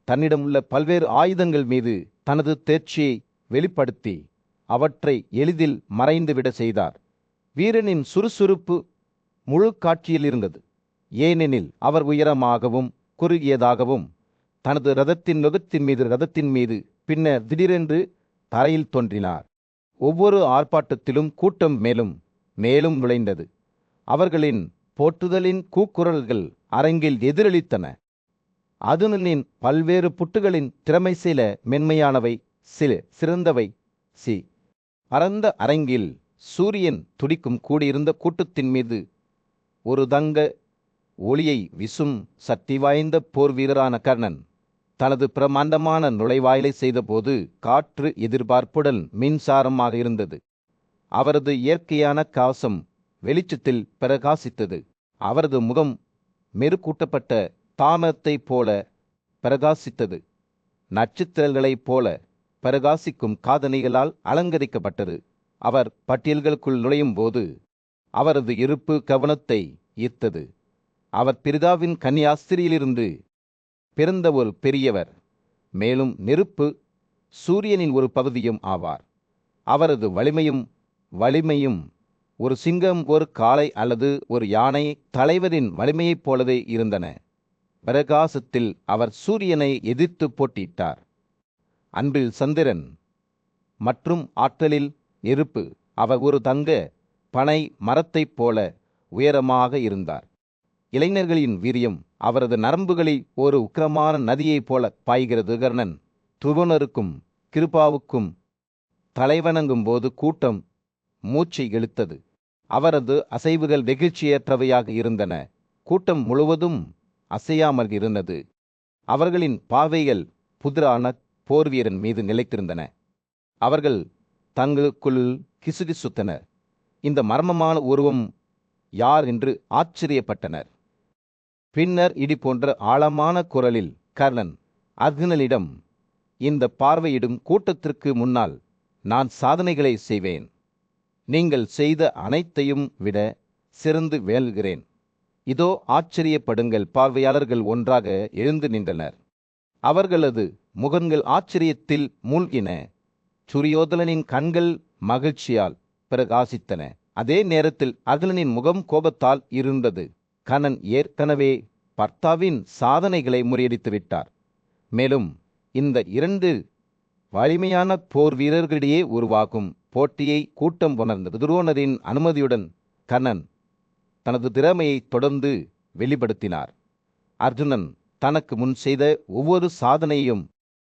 Speaker 3: தன்னிடமுள்ள பல்வேறு ஆயுதங்கள் மீது தனது தேர்ச்சியை வெளிப்படுத்தி அவற்றை எளிதில் மறைந்துவிட செய்தார். வீரனின் சுறுசுறுப்பு முழு காட்சியில் இருந்தது. ஏனெனில் அவர் உயரமாகவும் குறுகியதாகவும் தனது ரதத்தின் மீது பின்னர் திடீரென்று தரையில் தோன்றினார். ஒவ்வொரு ஆர்ப்பாட்டத்திலும் கூட்டம் மேலும் மேலும் நுழைந்தது. அவர்களின் போற்றுதலின் கூக்குரல்கள் அரங்கில் எதிரொலித்தன. அதுனனின் பல்வேறு புட்டுகளின் திறமை சில மென்மையானவை, சில சிறந்தவை. பரந்த அரங்கில் சூரியன் துடிக்கும் கூடியிருந்த கூட்டத்தின் மீது ஒரு தங்க ஒளியை வீசும் சக்தி வாய்ந்த போர் வீரரான கர்ணன் தனது பிரமாண்டமான நுழைவாயிலை செய்தபோது காற்று எதிர்பார்ப்புடன் மின்சாரமாக இருந்தது. அவரது இயற்கையான கவசம் வெளிச்சத்தில் பிரகாசித்தது. அவரது முகம் மெருகூட்டப்பட்ட தாமரத்தைப் போல பிரகாசித்தது. நட்சத்திரங்களைப் போல பிரகாசிக்கும் காதணிகளால் அலங்கரிக்கப்பட்டது. அவர் பட்டியல்களுக்குள் நுழையும் போது அவரது இருப்பு கவனத்தை ஈர்த்தது. அவர் பிரிதாவின் கன்னியாஸ்திரியிலிருந்து பிறந்த ஒரு பெரியவர், மேலும் நெருப்பு சூரியனின் ஒரு பகுதியும் ஆவார். அவரது வலிமையும் ஒரு சிங்கம், ஒரு காளை அல்லது ஒரு யானை தலைவரின் வலிமையைப் போலவே இருந்தன. பிரகாசத்தில் அவர் சூரியனை எதிர்த்து போட்டியிட்டார். அன்பில் சந்திரன் மற்றும் ஆற்றலில் நெருப்பு. அவர் ஒரு தங்க பனை மரத்தைப் போல உயரமாக இருந்தார். இளைஞர்களின் வீரியம் அவரது நரம்புகளில் ஒரு உக்கிரமான நதியைப் போல பாய்கிறது. கர்ணன் துருவனருக்கும் கிருபாவுக்கும் தலைவணங்கும் போது கூட்டம் மூச்சை இழுத்தது. அவரது அசைவுகள் நெகிழ்ச்சியற்றவையாக இருந்தன. கூட்டம் முழுவதும் அசையாமல் இருந்தது. அவர்களின் பார்வைகள் புதிரான போர்வீரன் மீது நிலைத்திருந்தன. அவர்கள் தங்களுக்குள் கிசுகிசுத்தனர். இந்த மர்மமான உருவம் யார் என்று ஆச்சரியப்பட்டனர். பின்னர் இடி போன்ற ஆழமான குரலில் கர்ணன் அர்ஜுனனிடம், இந்த பார்வையிடும் கூட்டத்திற்கு முன்னால் நான் சாதனைகளை செய்வேன். நீங்கள் செய்த அனைத்தையும் விட சிறந்து வேல்கிறேன். இதோ ஆச்சரியப்படுங்கள். பார்வையாளர்கள் ஒன்றாக எழுந்து நின்றனர். அவர்களது முகங்கள் ஆச்சரியத்தில் மூழ்கின. துரியோதனனின் கண்கள் மகிழ்ச்சியால் பிரகாசித்தன. அதே நேரத்தில் அர்ஜுனனின் முகம் கோபத்தால் இருண்டது. கர்ணன் ஏற்கனவே பர்த்தாவின் சாதனைகளை முறியடித்து விட்டார். மேலும் இந்த இரண்டு வலிமையான போர் வீரர்களிடையே உருவாகும் போட்டியை கூட்டம் உணர்ந்தது. துரோணரின் அனுமதியுடன் கர்ணன் தனது திறமையை தொடர்ந்து வெளிப்படுத்தினார். அர்ஜுனன் தனக்கு முன் செய்த ஒவ்வொரு சாதனையும்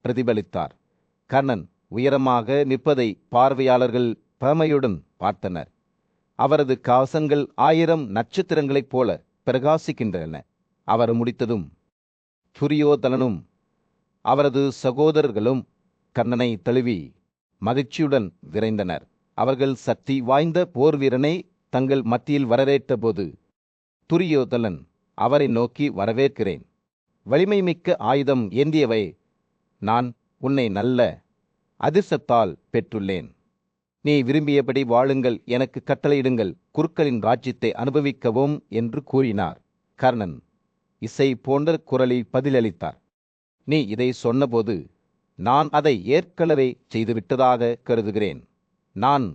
Speaker 3: பிரதிபலித்தார். கர்ணன் உயரமாக நிற்பதை பார்வையாளர்கள் பிரமையுடன் பார்த்தனர். அவரது கவசங்கள் 1000 நட்சத்திரங்களைப் போல பிரகாசிக்கின்றன. அவர் முடித்ததும் துரியோதனனும் அவரது சகோதரர்களும் கர்ணனை தழுவி மகிழ்ச்சியுடன் விரைந்தனர். அவர்கள் சக்தி வாய்ந்த போர் வீரனை தங்கள் மத்தியில் வரவேற்றபோது துரியோதனன் அவரை நோக்கி, வரவேற்கிறேன். வலிமை மிக்க ஆயுதம் ஏந்தியவை, நான் உன்னை நல்ல அதிர்ஷ்டத்தால் பெற்றுள்ளேன். நீ விரும்பியபடி வாழுங்கள், எனக்கு கட்டளையிடுங்கள், குருக்களின் ராஜ்யத்தை அனுபவிக்கவும் என்று கூறினார். கர்ணன் இசை போன்ற குரலில் பதிலளித்தார். நீ இதை சொன்னபோது நான் அதை ஏற்கனவே செய்துவிட்டதாக கருதுகிறேன். நான்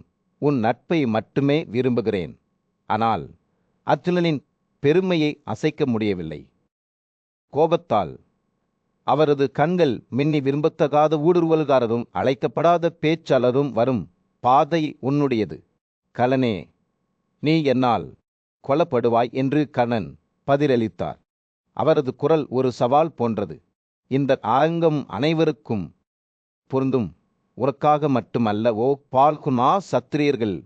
Speaker 3: உன் நட்பை மட்டுமே விரும்புகிறேன். ஆனால் அர்ஜுனனின் பெருமையை அசைக்க முடியவில்லை. கோபத்தால் அவரது கண்கள் மின்னி விரும்பத்தகாத ஊடுருவல்காரரும் அழைக்கப்படாத பேச்சாளரும் வரும் பாதை உன்னுடையது. கலனே, நீ என்னால் கொல்லப்படுவாய் என்று கர்ணன் பதிலளித்தார். அவரது குரல் ஒரு சவால் போன்றது. இந்த ஆங்கம் அனைவருக்கும் பொருந்தும். உனக்காக மட்டுமல்ல. ஓ பால்குனா, சத்திரியர்கள்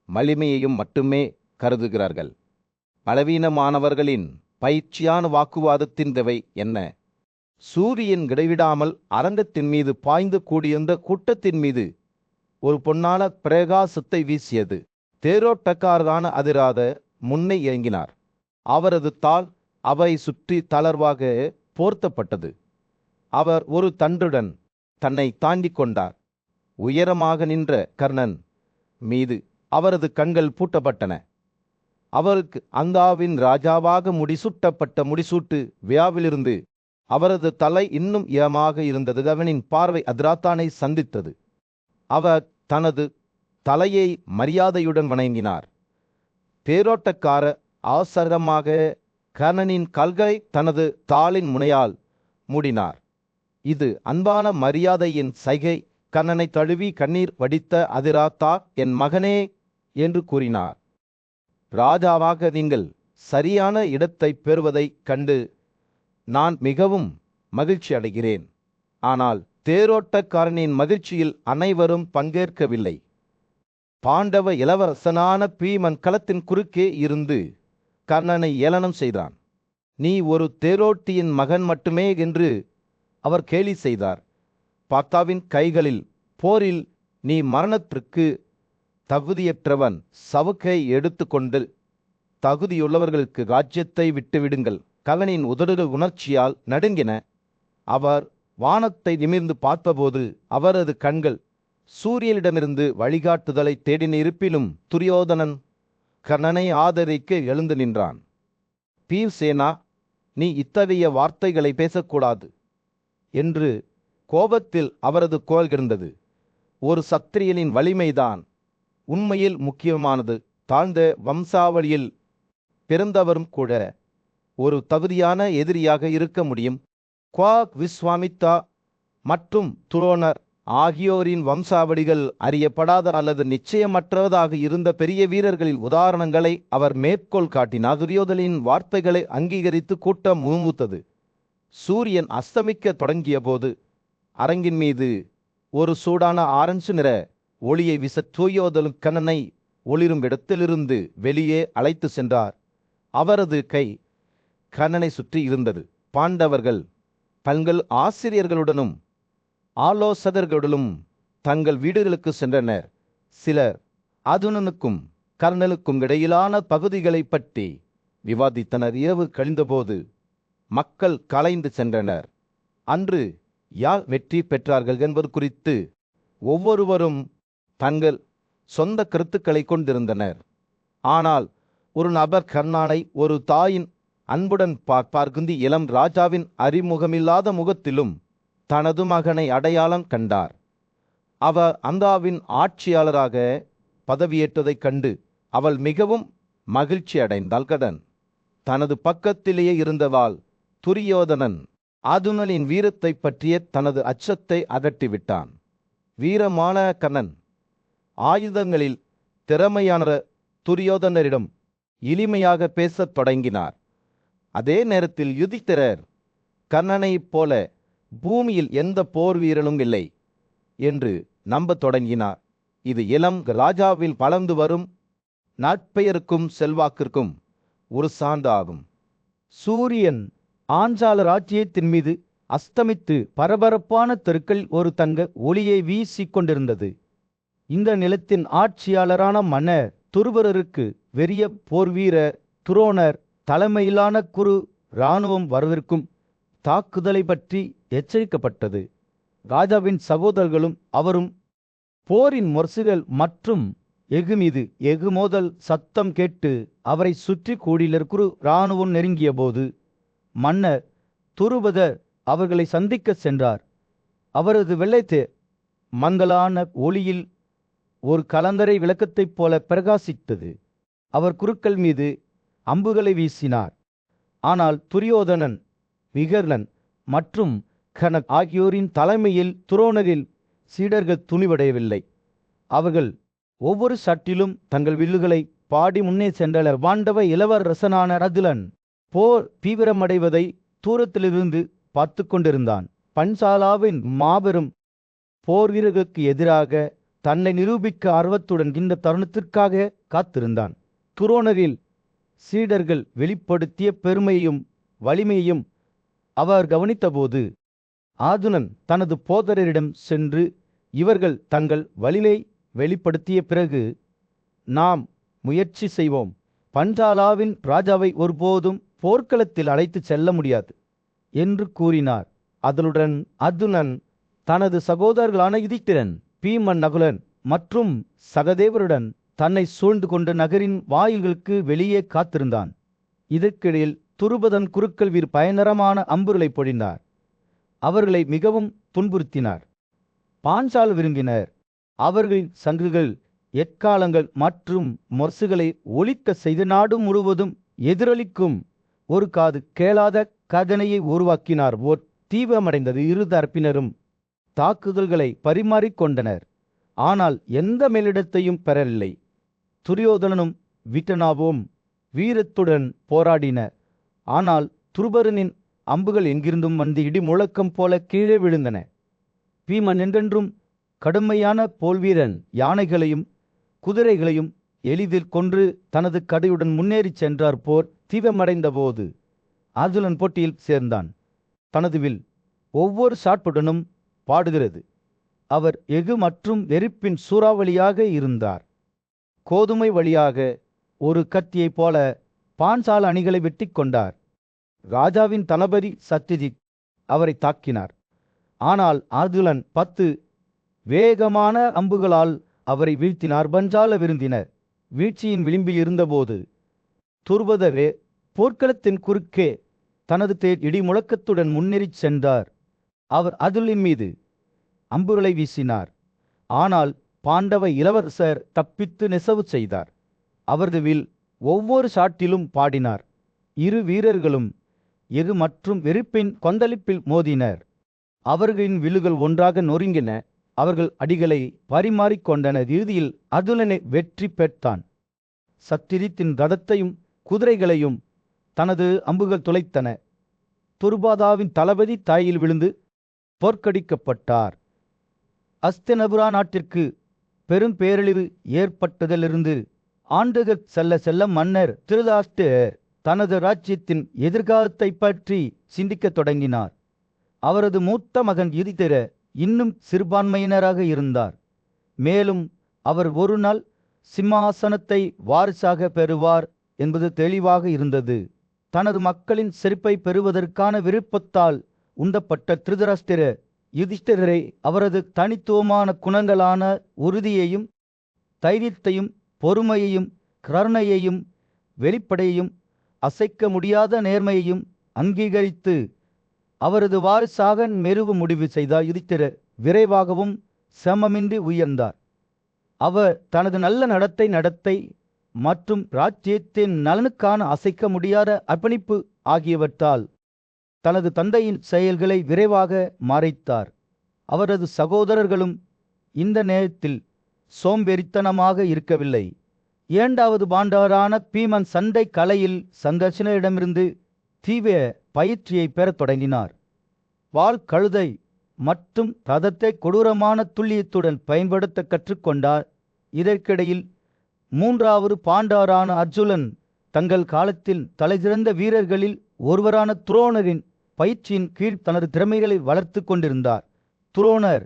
Speaker 3: வலிமையையும் மட்டுமே கருதுகிறார்கள். பலவீனமானவர்களின் பயிற்சியான வாக்குவாதத்தின் தேவை என்ன? சூரியன் இடைவிடாமல் அரங்கத்தின் மீது பாய்ந்து கூடியிருந்த கூட்டத்தின் மீது ஒரு பொன்னான பிரகாசத்தை வீசியது. தேரோட்டக்காரரான அதிராத முன்னே இறங்கினார். அவரது தாள் அவை சுற்றி தளர்வாக போர்த்தப்பட்டது. அவர் ஒரு தண்டுடன் தன்னை தாண்டிக் கொண்டார். உயரமாக நின்ற கர்ணன் மீது அவரது கண்கள் பூட்டப்பட்டன. அவருக்கு அங்காவின் ராஜாவாக முடிசூட்டப்பட்ட முடிசூட்டு விழாவிலிருந்து அவரது தலை இன்னும் ஈரமாக இருந்தது. அவனின் பார்வை அதிராத்தானை சந்தித்தது. அவர் தனது தலையை மரியாதையுடன் வணங்கினார். தேரோட்டக்காரர் அவசரமாக கர்ணனின் கால்களை தனது தாளின் முனையால் மூடினார். இது அன்பான மரியாதையின் சைகை. கர்ணனை தழுவி கண்ணீர் வடித்த அதிராத்தா, என் மகனே என்று கூறினார். ராஜாவாக நீங்கள் சரியான இடத்தை பெறுவதைக் கண்டு நான் மிகவும் மகிழ்ச்சி அடைகிறேன். ஆனால் தேரோட்டக்காரனின் மகிழ்ச்சியில் அனைவரும் பங்கேற்கவில்லை. பாண்டவ இளவரசனான பீமன் களத்தின் குறுக்கே இருந்து கர்ணனை ஏளனம் செய்தான். நீ ஒரு தேரோட்டியின் மகன் மட்டுமே என்று அவர் கேலி செய்தார். பார்த்தாவின் கைகளில் போரில் நீ மரணத்திற்கு தகுதியற்றவன். சவுக்கை எடுத்துக்கொண்டு தகுதியுள்ளவர்களுக்கு ராஜ்யத்தை விட்டுவிடுங்கள். கர்ணனின் உதடுகள் உணர்ச்சியால் நடுங்கின. அவர் வானத்தை நிமிர்ந்து பார்த்தபோது அவரது கண்கள் சூரியனிடமிருந்து வழிகாட்டுதலை தேடின. இருப்பினும் துரியோதனன் கர்ணனை ஆதரிக்க எழுந்து நின்றான். பீர்சேனா, நீ இத்தகைய வார்த்தைகளை பேசக்கூடாது என்று கோபத்தில் அவரது குரல் இருந்தது. ஒரு சத்திரியனின் வலிமைதான் உண்மையில் முக்கியமானது. தாழ்ந்த வம்சாவளியில் பிறந்தவரும் கூட ஒரு தகுதியான எதிரியாக இருக்க முடியும். குவாக், விஸ்வாமித்தா மற்றும் துரோணர் ஆகியோரின் வம்சாவளிகள் அறியப்படாத அல்லது நிச்சயமற்றதாக இருந்த பெரிய வீரர்களின் உதாரணங்களை அவர் மேற்கோள் காட்டினார். துரியோதனின் வார்த்தைகளை அங்கீகரித்து கூட்டம் முணுமுத்தது. சூரியன் அஸ்தமிக்க தொடங்கிய போது அரங்கின் மீது ஒரு சூடான ஆரஞ்சு நிற ஒளியை வீச துரியோதனன் கர்ணனை ஒளிரும் இடத்திலிருந்து வெளியே அழைத்து சென்றார். அவரது கை கர்ணனை சுற்றி இருந்தது. பாண்டவர்கள் தங்கள் ஆசிரியர்களுடனும் ஆலோசகர்களுடனும் தங்கள் வீடுகளுக்கு சென்றனர். சிலர் அர்ஜுனனுக்கும் கர்ணனுக்கும் இடையிலான பகுதிகளை பற்றி விவாதித்தனர். இரவு கழிந்தபோது மக்கள் கலைந்து சென்றனர். அன்று யார் வெற்றி பெற்றார்கள் என்பது குறித்து ஒவ்வொருவரும் தங்கள் சொந்த கருத்துக்களை கொண்டிருந்தனர். ஆனால் ஒரு நபர் கர்ணனை ஒரு தாயின் அன்புடன் பார்க்குந்தி இளம் ராஜாவின் அறிமுகமில்லாத முகத்திலும் தனது மகனை அடையாளம் கண்டார். அவர் அந்தாவின் ஆட்சியாளராக பதவியேற்றதைக் கண்டு அவள் மிகவும் மகிழ்ச்சி அடைந்தாள். கடன் தனது பக்கத்திலேயே இருந்தவாள் துரியோதனன் அர்ஜுனனின் வீரத்தை பற்றிய தனது அச்சத்தை அகற்றிவிட்டான். வீரமான கர்ணன் ஆயுதங்களில் திறமையான துரியோதனரிடம் எளிமையாக பேசத் தொடங்கினார். அதே நேரத்தில் யுதிஷ்டிரர் கர்ணனைப் போல பூமியில் எந்த போர் வீரனும் இல்லை என்று நம்பத் தொடங்கினார். இது இளம் ராஜாவில் வளர்ந்து வரும் நற்பெயருக்கும் செல்வாக்கிற்கும் ஒரு சான்றாகும்.
Speaker 2: சூரியன் ஆஞ்சால ராஜ்யத்தின் மீது அஸ்தமித்து பரபரப்பான தெருக்கள் ஒரு தங்க ஒளியை வீசிக் கொண்டிருந்தது. இந்த நிலத்தின் ஆட்சியாளரான மன்னர் துருபரருக்கு வெறிய போர்வீரர் துரோணர் தலைமையிலான குரு இராணுவம் வரவிருக்கும் தாக்குதலை பற்றி எச்சரிக்கப்பட்டது. ராஜாவின் சகோதரர்களும் அவரும் போரின் முரசுகள் மற்றும் எகுமீது எகுமோதல் சத்தம் கேட்டு அவரை சுற்றி கூடினர். குரு இராணுவம் நெருங்கிய போது மன்னர் துருபதர் அவர்களை சந்திக்க சென்றார். அவரது வெள்ளைத்தே மங்கலான ஒளியில் ஒரு கலந்தரை விளக்கத்தைப் போல பிரகாசித்தது. அவர் குருக்கள் மீது அம்புகளை வீசினார். ஆனால் துரியோதனன், விகர்ணன் மற்றும் கணக் ஆகியோரின் தலைமையில் துரோணரில் சீடர்கள் துணிவடையவில்லை. அவர்கள் ஒவ்வொரு சட்டிலும் தங்கள் வில்லுகளை பாடி முன்னே சென்றனர். பாண்டவ இளவரசனான அர்ஜுனன் போர் தீவிரமடைவதை தூரத்திலிருந்து பார்த்து கொண்டிருந்தான். பன்சாலாவின் மாபெரும் போர் வீரர்களுக்கு எதிராக தன்னை நிரூபிக்க ஆர்வத்துடன் இந்த தருணத்திற்காக காத்திருந்தான். துரோணரில் சீடர்கள் வெளிப்படுத்திய பெருமையும் வலிமையையும் அவர் கவனித்தபோது அர்ஜுனன் தனது போதரரிடம் சென்று, இவர்கள் தங்கள் வலிமை வெளிப்படுத்திய பிறகு நாம் முயற்சி செய்வோம். பஞ்சாலாவின் ராஜாவை ஒருபோதும் போர்க்களத்தில் அழைத்து செல்ல முடியாது என்று கூறினார். அதனுடன் அர்ஜுனன் தனது சகோதரர்களான யுதிஷ்டிரன், பீமன், நகுலன் மற்றும் சகதேவருடன் தன்னை சூழ்ந்து கொண்ட நகரின் வாயில்களுக்கு வெளியே காத்திருந்தான். இதற்கிடையில் துருபதன் குருக்கள் வீர் பயங்கரமான அம்புகளை பொழிந்தார். அவர்களை மிகவும் துன்புறுத்தினார். பாஞ்சால் விரும்பினர். அவர்களின் சங்குகள், எக்காலங்கள் மற்றும் முரசுகளை ஒலிக்க செய்த நாடு முழுவதும் எதிரொலிக்கும் ஒரு காது கேளாத கதனையை உருவாக்கினார் போர் தீவிரமடைந்தது. இரு தரப்பினரும் தாக்குதல்களை பரிமாறிக்கொண்டனர். ஆனால் எந்த மேலிடத்தையும் பெறவில்லை. துரியோதனனும் விட்டனாவும் வீரத்துடன் போராடினர். ஆனால் துருபரனின் அம்புகள் எங்கிருந்தும் வந்து இடி முழக்கம் போல கீழே விழுந்தன. பீமன் என்றென்றும் கடுமையான போல்வீரன் யானைகளையும் குதிரைகளையும் எளிதில் கொன்று தனது கடையுடன் முன்னேறிச் சென்றார். போர் தீவிரமடைந்த போது அர்ஜுனன் போட்டியில் சேர்ந்தான். தனது வில் ஒவ்வொரு ஷாட்புடனும் பாடுகிறது. அவர் எஃகு மற்றும் வெறுப்பின் சூறாவளியாக இருந்தார். கோதுமை வழியாக ஒரு கத்தியைப் போல பாஞ்சால அணிகளை வெட்டி கொண்டார். ராஜாவின் தளபதி சத்யஜித் அவரை தாக்கினார். ஆனால் அர்ஜுனன் 10 வேகமான அம்புகளால் அவரை வீழ்த்தினார். பஞ்சால விருந்தினர் வீழ்ச்சியின் விளிம்பில் இருந்தபோது துருபதரே போர்க்களத்தின் குறுக்கே தனது தேர் இடி முழக்கத்துடன் முன்னேறிச் சென்றார். அவர் அர்ஜுனனின் மீது அம்புகளை வீசினார். ஆனால் பாண்டவ இளவரசர் தப்பித்து நெசவு செய்தார். அவரது வில் ஒவ்வொரு ஷாட்டிலும் பாடினார். இரு வீரர்களும் எஃகு மற்றும் வெறுப்பின் கொந்தளிப்பில் மோதினர். அவர்களின் வில்லுகள் ஒன்றாக நொறுங்கின. அவர்கள் அடிகளை பரிமாறிக்கொண்டனர். இறுதியில் அர்ஜுனனை வெற்றி பெற்றான். சத்தியஜித்தின் ரதத்தையும் குதிரைகளையும் தனது அம்புகள் துளைத்தன. துருபாதாவின் தளபதி தாயில் விழுந்து தோற்கடிக்கப்பட்டார். அஸ்தினபுரா நாட்டிற்கு பெரும் பேரழிவு ஏற்பட்டதிலிருந்து ஆண்டுகள் செல்ல செல்ல மன்னர் திருதராஷ்டிரர் தனது ராஜ்யத்தின் எதிர்காலத்தை பற்றி சிந்திக்கத் தொடங்கினார். அவரது மூத்த மகன் யுதிஷ்டிரர் இன்னும் சிறுபான்மையினராக இருந்தார். மேலும் அவர் ஒரு நாள் சிம்மாசனத்தை வாரிசாக பெறுவார் என்பது தெளிவாக இருந்தது. தனது மக்களின் செழிப்பை பெறுவதற்கான விருப்பத்தால் உந்தப்பட்ட திருதராஷ்டிரர் யுதிஷ்டிரரை அவரது தனித்துவமான குணங்களான உறுதியையும் தைரியத்தையும் பொறுமையையும் கருணையையும் வெளிப்படையையும் அசைக்க முடியாத நேர்மையையும் அங்கீகரித்து அவரது வாரிசாக மெருவு முடிவு செய்தார். யுதிஷ்டிரர் விரைவாகவும் சிரமமின்றி உயர்ந்தார். அவர் தனது நல்ல நடத்தை மற்றும் ராஜ்யத்தின் நலனுக்கான அசைக்க முடியாத அர்ப்பணிப்பு ஆகியவற்றால் தனது தந்தையின் செயல்களை விரைவாக மறைத்தார். அவரது சகோதரர்களும் இந்த நேரத்தில் சோம்பேறித்தனமாக இருக்கவில்லை. 2வது பாண்டவரான பீமன் சண்டை கலையில் சந்தர்சனரிடமிருந்து தீவிர பயிற்சியை பெறத் தொடங்கினார். வாள், கழுதை மற்றும் ரதத்தை கொடூரமான துல்லியத்துடன் பயன்படுத்த கற்றுக்கொண்டார். இதற்கிடையில் 3வது பாண்டவரான அர்ஜுனன் தங்கள் காலத்தில் தலைசிறந்த வீரர்களில் ஒருவரான துரோணரின் பயிற்சியின் கீழ் தனது திறமைகளை வளர்த்து கொண்டிருந்தார். துரோணர்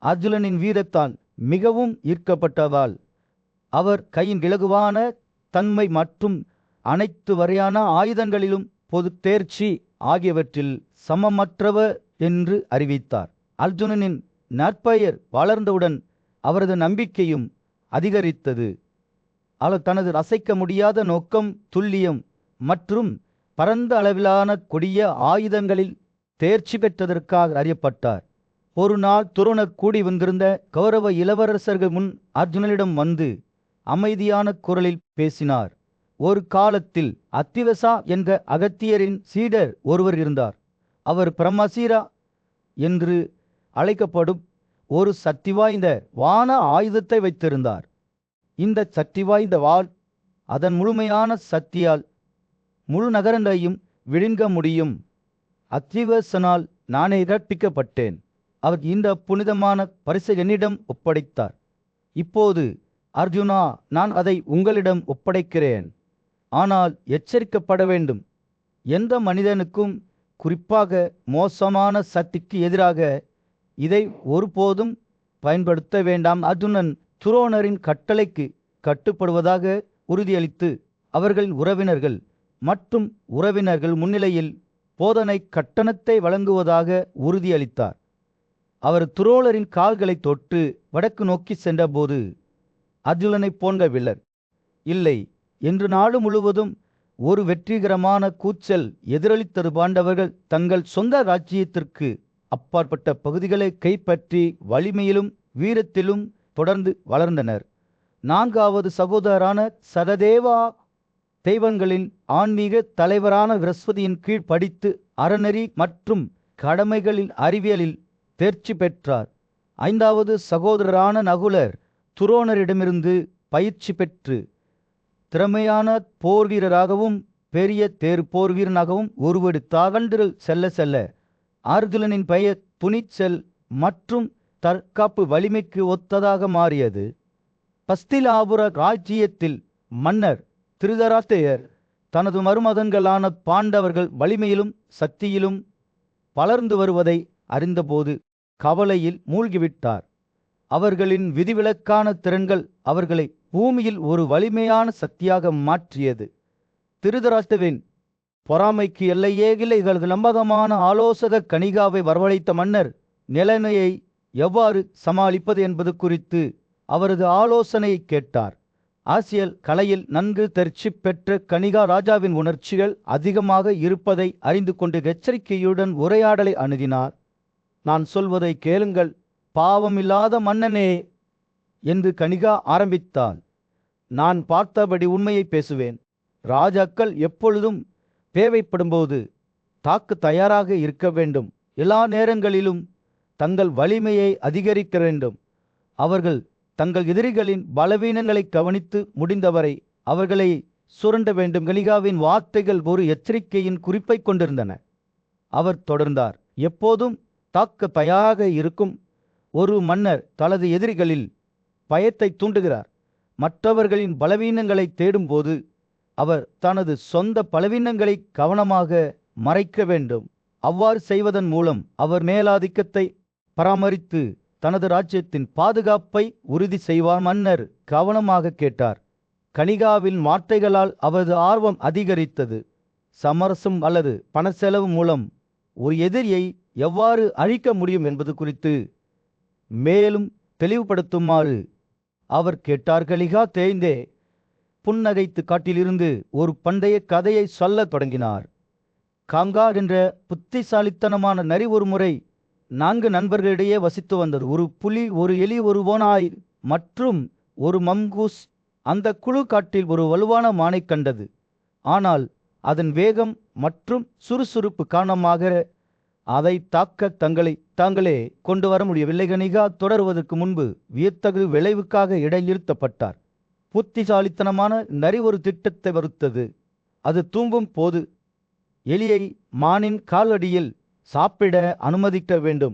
Speaker 2: அர்ஜுனனின் வீரத்தால் மிகவும் ஈர்க்கப்பட்டதால் அவர் கையின் இலகுவான தன்மை மற்றும் அனைத்து வகையான ஆயுதங்களிலும் பொது தேர்ச்சி ஆகியவற்றில் சமமற்றவர் என்று அறிவித்தார். அர்ஜுனனின் நற்பெயர் வளர்ந்தவுடன் அவரது நம்பிக்கையும் அதிகரித்தது. அவர் தனது அசைக்க முடியாத நோக்கம், துல்லியம் மற்றும் பரந்த அளவிலான கொடிய ஆயுதங்களில் தேர்ச்சி பெற்றதற்காக அறியப்பட்டார். ஒரு நாள் துரோணர் கூடி வந்திருந்த கௌரவ இளவரசர்கள் முன் அர்ஜுனனிடம் வந்து அமைதியான குரலில் பேசினார். ஒரு காலத்தில் அத்திவசா என்ற அகத்தியரின் சீடர் ஒருவர் இருந்தார். அவர் பிரம்மசீரா என்று அழைக்கப்படும் ஒரு சக்தி வாய்ந்த வான ஆயுதத்தை வைத்திருந்தார். இந்த சக்தி வாய்ந்த வாள் அதன் முழுமையான சக்தியால் முழு நகரங்களையும் விழுங்க முடியும். அத்திவசனால் நானே இரட்பிக்கப்பட்டேன். அவர் இந்த புனிதமான பரிசை என்னிடம் ஒப்படைத்தார். இப்போது அர்ஜுனா, நான் அதை உங்களிடம் ஒப்படைக்கிறேன். ஆனால் எச்சரிக்கப்பட வேண்டும். எந்த மனிதனுக்கும், குறிப்பாக மோசமான சக்திக்கு எதிராக இதை ஒருபோதும் பயன்படுத்த வேண்டாம். அர்ஜுனன் துரோணரின் கட்டளைக்கு கட்டுப்படுவதாக உறுதியளித்து அவர்களின் உறவினர்கள் மற்றும் உறவினர்கள் முன்னிலையில் போதனை கட்டணத்தை வழங்குவதாக உறுதியளித்தார். அவர் துரோணரின் கால்களை தொட்டு வடக்கு நோக்கி சென்றபோது அர்ஜுனனை போன்ற வில்லர் இல்லை என்று நாடு முழுவதும் ஒரு வெற்றிகரமான கூச்சல் எதிரொலித்தது. பாண்டவர்கள் தங்கள் சொந்த ராஜ்யத்திற்கு அப்பாற்பட்ட பகுதிகளை கைப்பற்றி வலிமையிலும் வீரத்திலும் தொடர்ந்து வளர்ந்தனர். 4வது சகோதரரான சததேவா
Speaker 1: தெய்வங்களின் ஆன்மீக தலைவரான பிரஸ்பதியின் கீழ் படித்து அறநெறி மற்றும் கடமைகளின் அறிவியலில் தேர்ச்சி பெற்றார். 5வது சகோதரரான நகுலர் துரோணரிடமிருந்து பயிற்சி பெற்று திறமையான போர் வீரராகவும் பெரிய தேர் போர் வீரனாகவும் உருவெடுத்தாகன்று செல்ல செல்ல அர்ஜுனனின் பெயர் துணிச்சல் மற்றும் தற்காப்பு வலிமைக்கு ஒத்ததாக மாறியது. பஸ்திலாபுர ராஜ்ஜியத்தில் மன்னர் திருதராஷ்டிரர் தனது மருமகன்களான பாண்டவர்கள் வலிமையிலும் சக்தியிலும் வளர்ந்து வருவதை அறிந்தபோது கவலையில் மூழ்கிவிட்டார். அவர்களின் விதிவிலக்கான திறன்கள் அவர்களை பூமியில் ஒரு வலிமையான சக்தியாக மாற்றியது. திருதராஷ்டிரரின் பொறாமைக்கு எல்லையே இல்லை. நம்பகமான ஆலோசகர் கணிகாவை வரவழைத்த மன்னர் நிலைமையை எவ்வாறு சமாளிப்பது என்பது குறித்து அவரது ஆலோசனையை கேட்டார். ஆசியல் கலையில் நன்கு தேர்ச்சி பெற்ற கணிகா ராஜாவின் உணர்ச்சிகள் அதிகமாக இருப்பதை அறிந்து கொண்டு எச்சரிக்கையுடன் உரையாடலை அணுகினார். நான் சொல்வதை கேளுங்கள், பாவமில்லாத மன்னனே என்று கணிகா ஆரம்பித்தாள். நான் பார்த்தபடி உண்மையை பேசுவேன். ராஜாக்கள் எப்பொழுதும் தேவைப்படும்போது தாக்கு தயாராக இருக்க வேண்டும். எல்லா நேரங்களிலும் தங்கள் வலிமையை அதிகரிக்க வேண்டும். அவர்கள் தங்கள் எதிரிகளின் பலவீனங்களை கவனித்து முடிந்தவரை அவர்களை சுரண்ட வேண்டும். கணிகாவின் வார்த்தைகள் ஒரு எச்சரிக்கையின் குறிப்பை கொண்டிருந்தன. அவர் தொடர்ந்தார், எப்போதும் தாக்க தயாராக இருக்கும் ஒரு மன்னர் தனது எதிரிகளில் பயத்தை தூண்டுகிறார். மற்றவர்களின் பலவீனங்களை தேடும்போது அவர் தனது சொந்த பலவீனங்களை கவனமாக மறைக்க வேண்டும். அவ்வாறு செய்வதன் மூலம் அவர் மேலாதிக்கத்தை பராமரித்து தனது ராஜ்யத்தின் பாதுகாப்பை உறுதி செய்வார். மன்னர் கவனமாக கேட்டார். கணிகாவின் வார்த்தைகளால் அவரது ஆர்வம் அதிகரித்தது. சமரசம் அல்லது பண செலவு மூலம் ஒரு எதிரியை எவ்வாறு அழிக்க முடியும் என்பது குறித்து மேலும் தெளிவுபடுத்துமாறு அவர் கேட்டார். கணிகா தேய்ந்தே புன்னகைத்து காட்டிலிருந்து ஒரு பண்டைய கதையை சொல்லத் தொடங்கினார். காங்கார் என்ற புத்திசாலித்தனமான நரி ஒரு முறை 4 நண்பர்களிடையே வசித்து வந்தது. ஒரு புலி, ஒரு எலி, ஒரு ஓநாய் மற்றும் ஒரு மங்கூஸ். அந்த குழு காட்டில் ஒரு வலுவான மானை கண்டது. ஆனால் அதன் வேகம் மற்றும் சுறுசுறுப்பு காரணமாக அதை தாக்க தாங்களே கொண்டு வர முடியவில்லை. கணிகா தொடருவதற்கு முன்பு வியத்தகு விளைவுக்காக இடைநிறுத்தப்பட்டார். புத்திசாலித்தனமான நரி ஒரு திட்டத்தை வகுத்தது. அது தூங்கும் போது எலியை மானின் காலடியில் சாப்பிட அனுமதிக்க வேண்டும்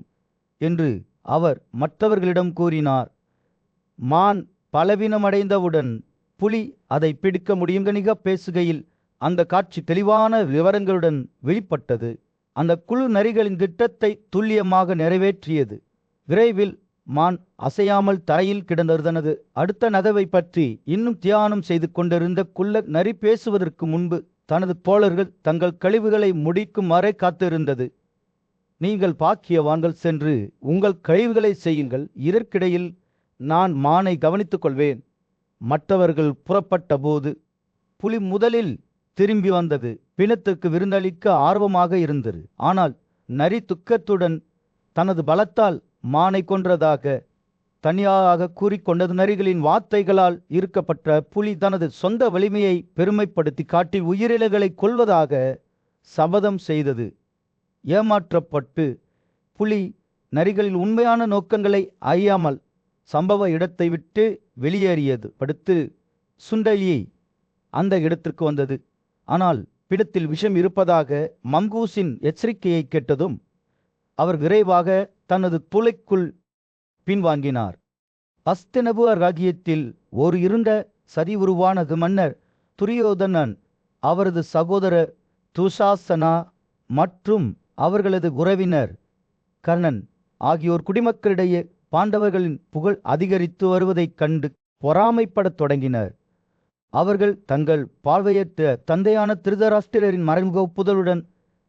Speaker 1: என்று அவர் மற்றவர்களிடம் கூறினார். மான் பலவீனமடைந்தவுடன் புலி அதை பிடிக்க முடியும். கணிகா பேசுகையில் அந்த காட்சி தெளிவான விவரங்களுடன் வெளிப்பட்டது. அந்த குழு நரிகளின் திட்டத்தை துல்லியமாக நிறைவேற்றியது. விரைவில் மான் அசையாமல் தரையில் கிடந்தது. தனது அடுத்த நகவை பற்றி இன்னும் தியானம் செய்து கொண்டிருந்த குள்ள நரி பேசுவதற்கு முன்பு தனது தோழர்கள் தங்கள் கழிவுகளை முடிக்கும் வரை காத்திருந்தது. நீங்கள் பாக்கியவான்கள், சென்று உங்கள் கழிவுகளை செய்யுங்கள். இதற்கிடையில் நான் மானை கவனித்துக் கொள்வேன். மற்றவர்கள் புறப்பட்ட போது புலி முதலில் திரும்பி வந்தது. பிணத்துக்கு விருந்தளிக்க ஆர்வமாக இருந்தது. ஆனால் நரி துக்கத்துடன் தனது பலத்தால் மானை கொன்றதாக தனியாக கூறிக்கொண்டது. நரிகளின் வார்த்தைகளால் ஈர்க்கப்பட்ட புலி தனது சொந்த வலிமையை பெருமைப்படுத்தி காட்டி உயிரிழகளை கொல்வதாக சபதம் செய்தது. ஏமாற்றப்பட்டு புலி நரிகளின் உண்மையான நோக்கங்களை அறியாமல் சம்பவ இடத்தை விட்டு வெளியேறியது. அடுத்து சுண்டலியை அந்த இடத்திற்கு வந்தது. ஆனால் பிடத்தில் விஷம் இருப்பதாக மங்கூஸின் எச்சரிக்கையை கேட்டதும் அவர் விரைவாக தனது துளைக்குள் பின்வாங்கினார். அஸ்தினபுர ராஜ்யத்தில் ஒரு இருண்ட சரி உருவானது. மன்னர் துரியோதனன், அவரது சகோதரர் துஷாசனா மற்றும் அவர்களது உறவினர் கர்ணன் ஆகியோர் குடிமக்களிடையே பாண்டவர்களின் புகழ் அதிகரித்து வருவதைக் கண்டு பொறாமைப்படத் தொடங்கினர். அவர்கள் தங்கள் பார்வையற்ற தந்தையான திருதராஷ்டிரரின் மறைமுக ஒப்புதலுடன்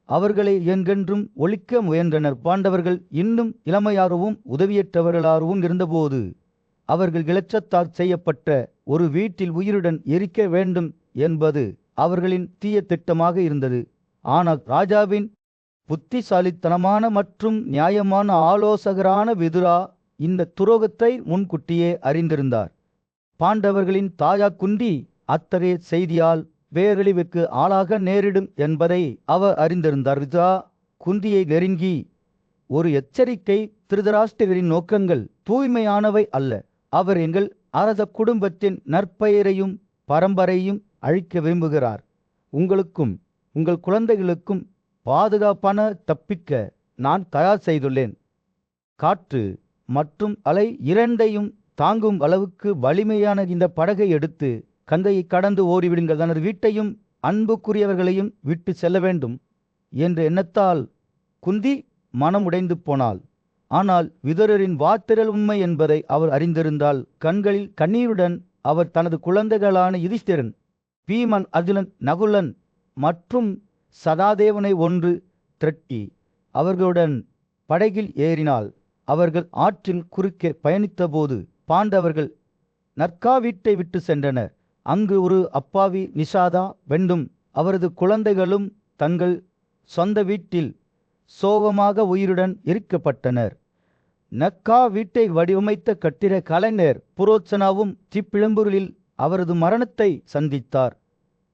Speaker 1: அவர்களை என்றென்றும் ஒழிக்க முயன்றனர். பாண்டவர்கள் இன்னும் இளமையாகவும் உதவியற்றவர்களாகவும் இருந்தபோது அவர்கள் இலட்சத்தால் செய்யப்பட்ட ஒரு வீட்டில் உயிருடன் எரிக்க வேண்டும் என்பது அவர்களின் தீய திட்டமாக இருந்தது. ஆனால் ராஜாவின் புத்திசாலித்தனமான மற்றும் நியாயமான ஆலோசகரான விதுரா இந்த துரோகத்தை முன்கூட்டியே அறிந்திருந்தார். பாண்டவர்களின் தாயா குந்தி அத்தகைய செய்தியால் பேரழிவுக்கு ஆளாக நேரிடும் என்பதை அவர் அறிந்திருந்தார். குந்தியை நெருங்கி ஒரு எச்சரிக்கை: திருதராஷ்டிரரின் நோக்கங்கள் தூய்மையானவை அல்ல. அவர் எங்கள் அரச குடும்பத்தின் நற்பெயரையும் பரம்பரையும் அழிக்க விரும்புகிறார். உங்களுக்கும் உங்கள் குழந்தைகளுக்கும் பாதுகாப்பான தப்பிக்க நான் தயார் செய்துள்ளேன். காற்று மற்றும் அலை இரண்டையும் தாங்கும் அளவுக்கு வலிமையான இந்த படகை எடுத்து கங்கையை கடந்து ஓடிவிடுங்கள். தனது வீட்டையும் அன்புக்குரியவர்களையும் விட்டு செல்ல வேண்டும் என்ற எண்ணத்தால் குந்தி மனம் உடைந்து போனாள். ஆனால் விதுரரின் வார்த்தைகள் உண்மை என்பதை அவர் அறிந்திருந்தால் கண்களில் கண்ணீருடன் அவர் தனது குழந்தைகளான யுதிஷ்டிரன், பீமன், அர்ஜுனன், நகுலன் மற்றும் சதாதேவனை ஒன்று திரட்டி அவர்களுடன் படகில் ஏறினாள். அவர்கள் ஆற்றின் குறுக்கே பயணித்தபோது பாண்டவர்கள் நற்கா வீட்டை விட்டு சென்றனர். அங்கு ஒரு அப்பாவி நிஷாதா வெண்டும் அவரது குழந்தைகளும் தங்கள் சொந்த வீட்டில் சோகமாக உயிருடன் எரிக்கப்பட்டனர். நக்கா வீட்டை வடிவமைத்த கட்டிட கலைஞர் புரோச்சனாவும் திப்பிழம்பூரில் அவரது மரணத்தை சந்தித்தார்.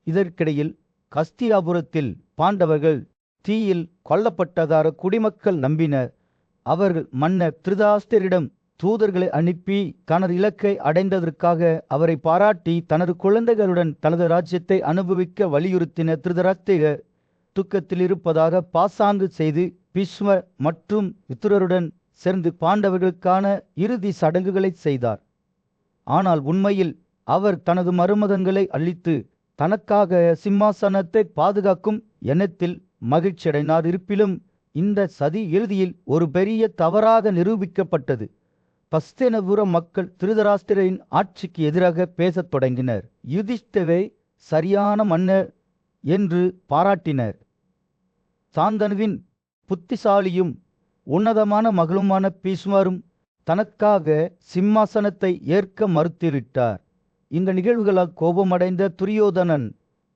Speaker 1: இதற்கிடையில் கஸ்தியாபுரத்தில் பாண்டவர்கள் தீயில் கொல்லப்பட்டதாக குடிமக்கள் நம்பினர். அவர்கள் மன்னர் திருதராஷ்டிரரிடம் தூதர்களை அனுப்பி தனது இலக்கை அடைந்ததற்காக அவரை பாராட்டி தனது குழந்தைகளுடன் தனது ராஜ்யத்தை அனுபவிக்க வலியுறுத்தினர். திருதராஷ்டிரர் துக்கத்தில் இருப்பதாக பாசாங்கு செய்து பீஷ்ம மற்றும் விதுரருடன் சேர்ந்து பாண்டவர்களுக்கான இறுதி சடங்குகளை செய்தார். ஆனால் உண்மையில் அவர் தனது மருமகன்களை அழித்து தனக்காக சிம்மாசனத்தை பாதுகாக்கும் எண்ணத்தில் மகிழ்ச்சியடைந்தார். இருப்பினும் இந்த சதி இறுதியில் ஒரு பெரிய தவறாக நிரூபிக்கப்பட்டது. பஸ்தேனபுர மக்கள் திருதராஷ்டிரரின் ஆட்சிக்கு எதிராக பேசத் தொடங்கினர். யுதிஷ்டிரரை சரியான மன்னர் என்று பாராட்டினர். சாந்தனுவின் புத்திசாலியும் உன்னதமான மகளுமான பீஷ்மரும் தனக்காக சிம்மாசனத்தை ஏற்க மறுத்துவிட்டார். இந்த நிகழ்வுகளால் கோபமடைந்த துரியோதனன்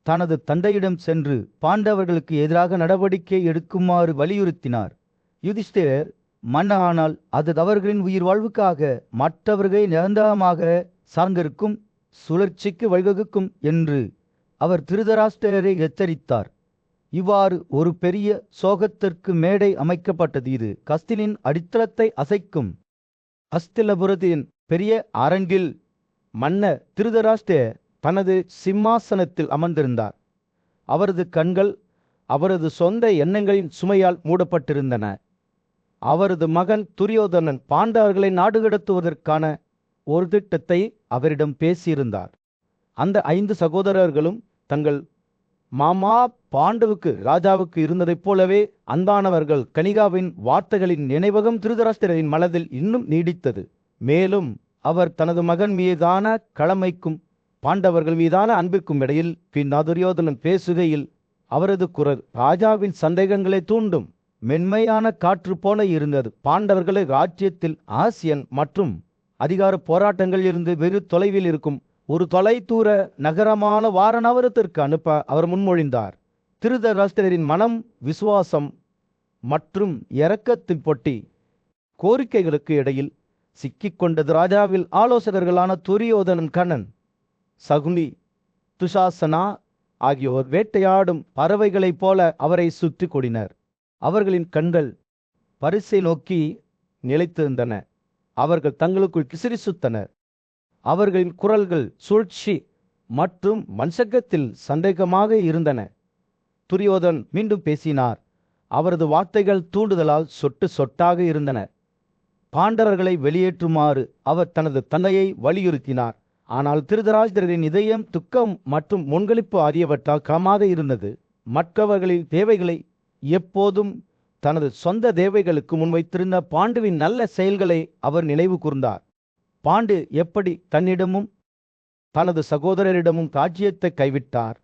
Speaker 1: தனது தந்தையிடம் சென்று பாண்டவர்களுக்கு எதிராக நடவடிக்கை எடுக்குமாறு வலியுறுத்தினார். யுதிஷ்டிரர் மன்னனானால் அது அவர்களின் உயிர் வாழ்வுக்காக மற்றவர்களை நிரந்தரமாக சார்ந்திருக்கும் சுழற்சிக்கு வழிவகுக்கும் என்று அவர் திருதராஷ்டிரரை எச்சரித்தார். இவ்வாறு ஒரு பெரிய சோகத்திற்கு மேடை அமைக்கப்பட்டது. இது கஸ்திலின் அடித்தளத்தை அசைக்கும். அஸ்திலபுரத்தின் பெரிய அரங்கில் மன்னர் திருதராஷ்டிரர் தனது சிம்மாசனத்தில் அமர்ந்திருந்தார். அவரது கண்கள் அவரது சொந்த எண்ணங்களின் சுமையால் மூடப்பட்டிருந்தன. அவரது மகன் துரியோதனன் பாண்டவர்களை நாடு கடத்துவதற்கான ஒரு திட்டத்தை அவரிடம் பேசியிருந்தார். அந்த 5 சகோதரர்களும் தங்கள் மாமா பாண்டுவுக்கு ராஜாவுக்கு இருந்ததைப் போலவே அந்தானவர்கள் கணிகாவின் வார்த்தைகளின் நினைவகம் திருதராஷ்டிரரின் மனதில் இன்னும் நீடித்தது. மேலும் அவர் தனது மகன் மீதான கடமைக்கும் பாண்டவர்கள் மீதான அன்பிற்கும் இடையில் துரியோதனன் பேசுகையில் அவரது குரல் ராஜாவின் சந்தேகங்களை தூண்டும் மென்மையான காற்று போல இருந்தது. பாண்டவர்களை ராஜ்யத்தில் ஆசியன் மற்றும் அதிகார போராட்டங்களில் இருந்து வெகு தொலைவில் இருக்கும் ஒரு தொலைதூர நகரமான வாரணாவரத்திற்கு அனுப்ப அவர் முன்மொழிந்தார். திருதராஷ்டிரரின் மனம் விசுவாசம் மற்றும் இரக்கத்தின் பொட்டி கோரிக்கைகளுக்கு இடையில் சிக்கிக்கொண்டது. ராஜாவில் ஆலோசகர்களான துரியோதனன், கண்ணன், சகுனி, துஷாசனா ஆகியோர் வேட்டையாடும் பறவைகளைப் போல அவரை சுற்றி கொடினர். அவர்களின் கண்கள் பரிசை நோக்கி நிலைத்திருந்தன. அவர்கள் தங்களுக்குள் கிசிரிசுத்தனர். அவர்களின் குரல்கள் சூழ்ச்சி மற்றும் வஞ்சகத்தில் சந்தேகமாக இருந்தன. துரியோதன் மீண்டும் பேசினார். அவரது வார்த்தைகள் தூண்டுதலால் சொட்டு சொட்டாக இருந்தன. பாண்டவர்களை வெளியேற்றுமாறு அவர் தனது தந்தையை வலியுறுத்தினார். ஆனால் திருதராஷ்டிரரின் இதயம் துக்கம் மற்றும் முன்களிப்பு ஆகியவற்றால் காமாக இருந்தது. மற்றவர்களின் தேவைகளை எப்போதும் தனது சொந்த தேவைகளுக்கு முன்வைத்திருந்த பாண்டுவின் நல்ல செயல்களை அவர் நினைவு கூர்ந்தார். பாண்டு எப்படி தன்னிடமும் தனது சகோதரரிடமும் ராஜ்யத்தை கைவிட்டார்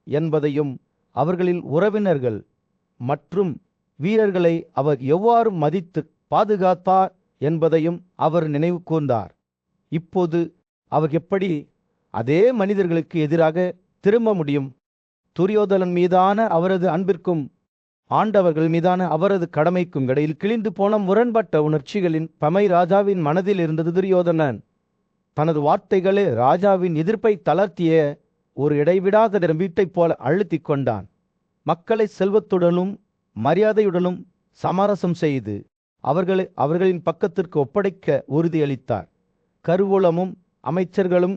Speaker 1: என்பதையும் அவர்களின் உறவினர்கள் மற்றும் வீரர்களை அவர் எவ்வாறு மதித்து பாதுகாத்தார் என்பதையும் அவர் நினைவு கூர்ந்தார். இப்போது அவர் எப்படி அதே மனிதர்களுக்கு எதிராக திரும்ப முடியும்? துரியோதனன் மீதான அவரது அன்பிற்கும் ஆண்டவர்கள் மீதான அவரது கடமைக்கும் இடையில் கிழிந்து போன முரண்பட்ட உணர்ச்சிகளின் பமை ராஜாவின் மனதில் இருந்தது. துரியோதனன் தனது வார்த்தைகளே ராஜாவின் எதிர்ப்பை தளர்த்திய
Speaker 2: ஒரு இடைவிடாத வீட்டைப் போல அழுத்திக் கொண்டான். மக்களை செல்வத்துடனும் மரியாதையுடனும் சமரசம் செய்து அவர்களை அவர்களின் பக்கத்திற்கு ஒப்படைக்க உறுதியளித்தார். கருவூலமும் அமைச்சர்களும்